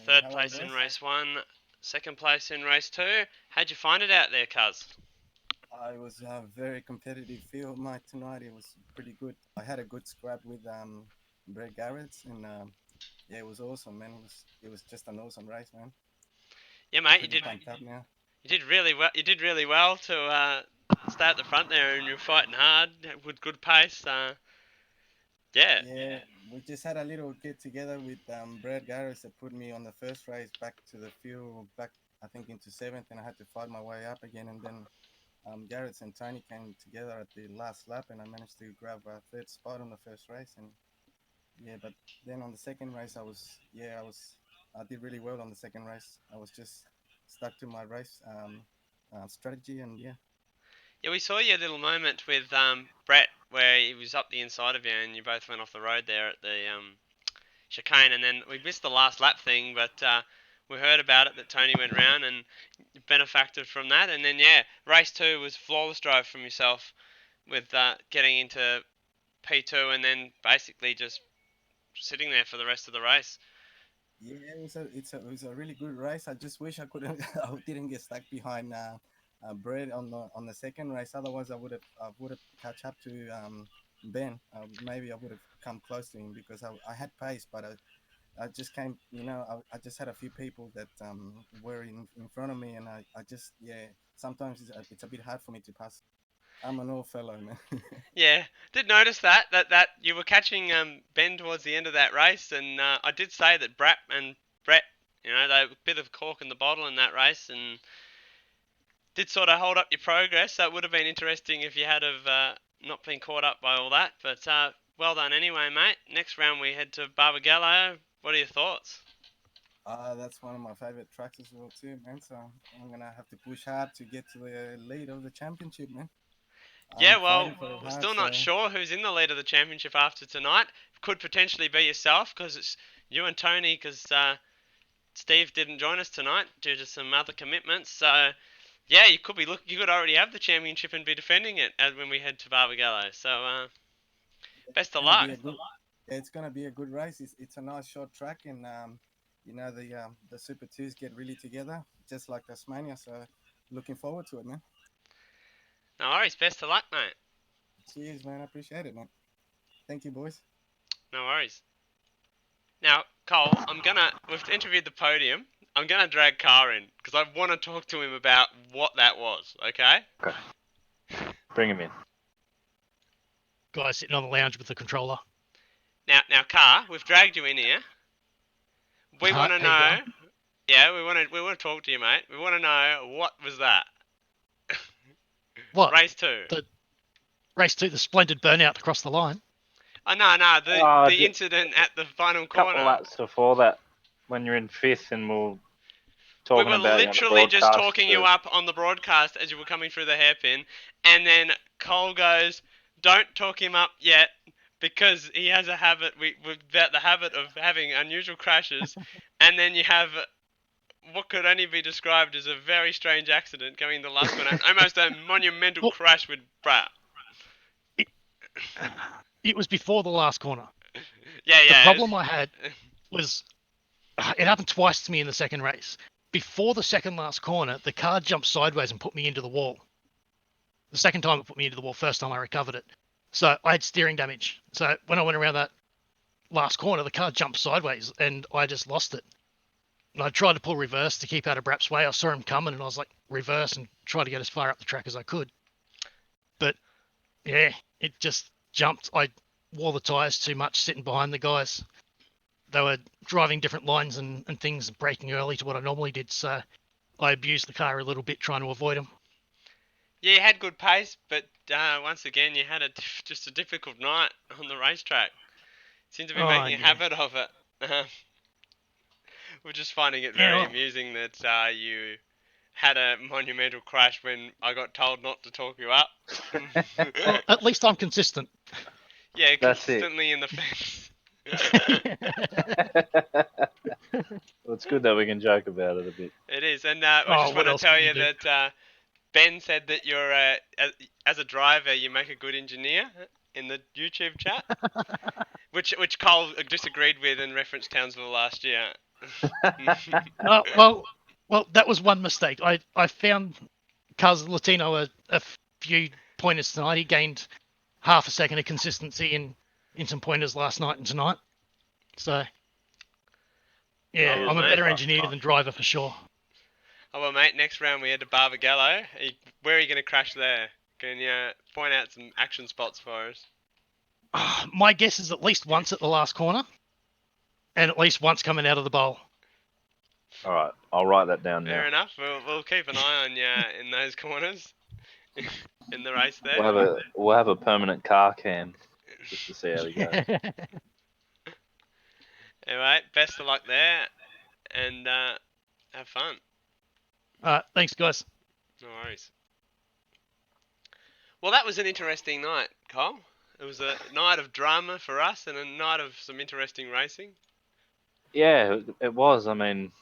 Third Hello, place in boys. race 1, second place in race 2. How'd you find it out there, cuz? It was a very competitive field, mate. Tonight it was pretty good. I had a good scrap with Geraedts, and yeah, it was awesome, man. It was just an awesome race, man. Yeah, mate, Pretty pumped up now. you did really well. You did really well to stay at the front there, and you're fighting hard with good pace. Yeah, Yeah, we just had a little get together with Geraedts that put me on the first race back to the field, back I think into seventh, and I had to fight my way up again, and then Geraedts and Tony came together at the last lap, and I managed to grab a third spot on the first race, and yeah, but then on the second race, I did really well on the second race. I was just stuck to my race strategy, and yeah. yeah. We saw your little moment with Brett where he was up the inside of you, and you both went off the road there at the chicane, and then we missed the last lap thing, but we heard about it that Tony went round and benefacted from that, and then yeah, race 2 was flawless drive from yourself with getting into P2 and then basically just sitting there for the rest of the race. Yeah, it was a really good race. I just wish I couldn't I didn't get stuck behind Brett on the second race. Otherwise, I would have catch up to Ben. Maybe I would have come close to him because I had pace, but I just came. I just had a few people that were in front of me, and I just Sometimes it's a bit hard for me to pass. I'm an old fellow, man. Yeah, did notice that you were catching Ben towards the end of that race, and I did say that Brett, they were a bit of cork in the bottle in that race, and did sort of hold up your progress. So it would have been interesting if you had have not been caught up by all that. But well done anyway, mate. Next round we head to Barbagallo. What are your thoughts? That's one of my favorite tracks as well too, man. So I'm gonna have to push hard to get to the lead of the championship, man. Yeah, I'm well, fighting for it we're hard. still not So sure who's in the lead of the championship after tonight. Could potentially be yourself because it's you and Tony because Steve didn't join us tonight due to some other commitments. So yeah, you could be you could already have the championship and be defending it as when we head to Barbagallo. So best of gonna luck. be a good. Yeah, it's gonna be a good race. It's a nice short track, and the Super Twos get really together, just like Tasmania. So looking forward to it, man. No worries. Best of luck, mate. Cheers, man. I appreciate it, man. Thank you, boys. No worries. Now, Cole, we've interviewed the podium. I'm gonna drag Carr in because I want to talk to him about what that was. Okay? Okay. Bring him in. Guy sitting on the lounge with the controller. Now, Carr, we've dragged you in here. We want to How you know. going? Yeah, we want to talk to you, mate. We want to know what was that. What? Race 2. The race 2, the splendid burnout across the line. Oh no, Oh, the incident at the final Couple corner. laps before that, when you're in fifth, and we're We talking were about literally you just talking you up on the broadcast as you were coming through the hairpin, and then Cole goes, "Don't talk him up yet." Because he has a habit, we've got the habit of having unusual crashes, and then you have what could only be described as a very strange accident going the last corner, almost a monumental Well- crash with Brad. It was before the last corner. Yeah. The problem I had was it happened twice to me in the second race. Before the second last corner, the car jumped sideways and put me into the wall. The second time it put me into the wall, first time I recovered it. So I had steering damage. So when I went around that last corner, the car jumped sideways and I just lost it. And I tried to pull reverse to keep out of Brap's way. I saw him coming and I was like, reverse and try to get as far up the track as I could. But yeah, it just jumped. I wore the tyres too much sitting behind the guys. They were driving different lines and things, braking early to what I normally did. So I abused the car a little bit trying to avoid them. Yeah, you had good pace, but once again, you had just a difficult night on the racetrack. Seemed to be making a habit of it. We're just finding it very amusing that you had a monumental crash when I got told not to talk you up. Well, at least I'm consistent. Yeah, That's it. consistently in the fence. Well, it's good that we can joke about it a bit. It is, and I just what want to else tell can you you do? that Ben said that you're, as a driver, you make a good engineer in the YouTube chat, which Cole disagreed with and referenced Townsville last year. Well, that was one mistake. I found Carlos Latino a few pointers tonight. He gained half a second of consistency in some pointers last night and tonight. So, yeah, Oh, I'm a mate. better engineer than driver for sure. Oh well, mate. Next round we head to Barbagallo. Where are you going to crash there? Can you point out some action spots for us? My guess is at least once at the last corner, and at least once coming out of the bowl. All right, I'll write that down now. Fair enough. We'll keep an eye on you in those corners in the race there. We'll have a permanent car cam just to see how it goes. Anyway, best of luck there, and have fun. Thanks, guys. No worries. Well, that was an interesting night, Cole. It was a night of drama for us and a night of some interesting racing. Yeah, it was. I mean,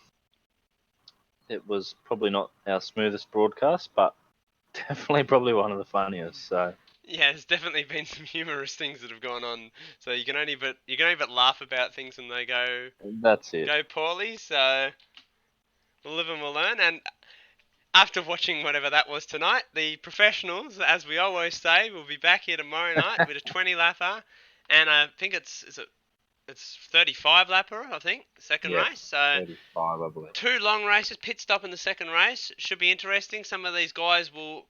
it was probably not our smoothest broadcast, but definitely probably one of the funniest. So Yeah, there's definitely been some humorous things that have gone on. So you can only but laugh about things when they go that's it. poorly. So we'll live and we'll learn. And after watching whatever that was tonight, the professionals, as we always say, will be back here tomorrow night with a 20 lapper, and I think it's 35 lapper. I think second race. So 35, I believe. 2 long races, pit stop in the second race. Should be interesting. Some of these guys will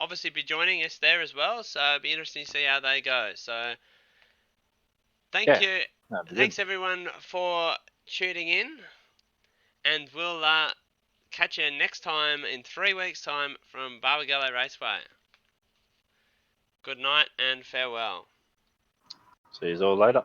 obviously be joining us there as well, so it'll be interesting to see how they go. So thank you. Thanks everyone for tuning in, and we'll catch you next time in 3 weeks' time from Barbagallo Raceway. Good night and farewell. See you all later.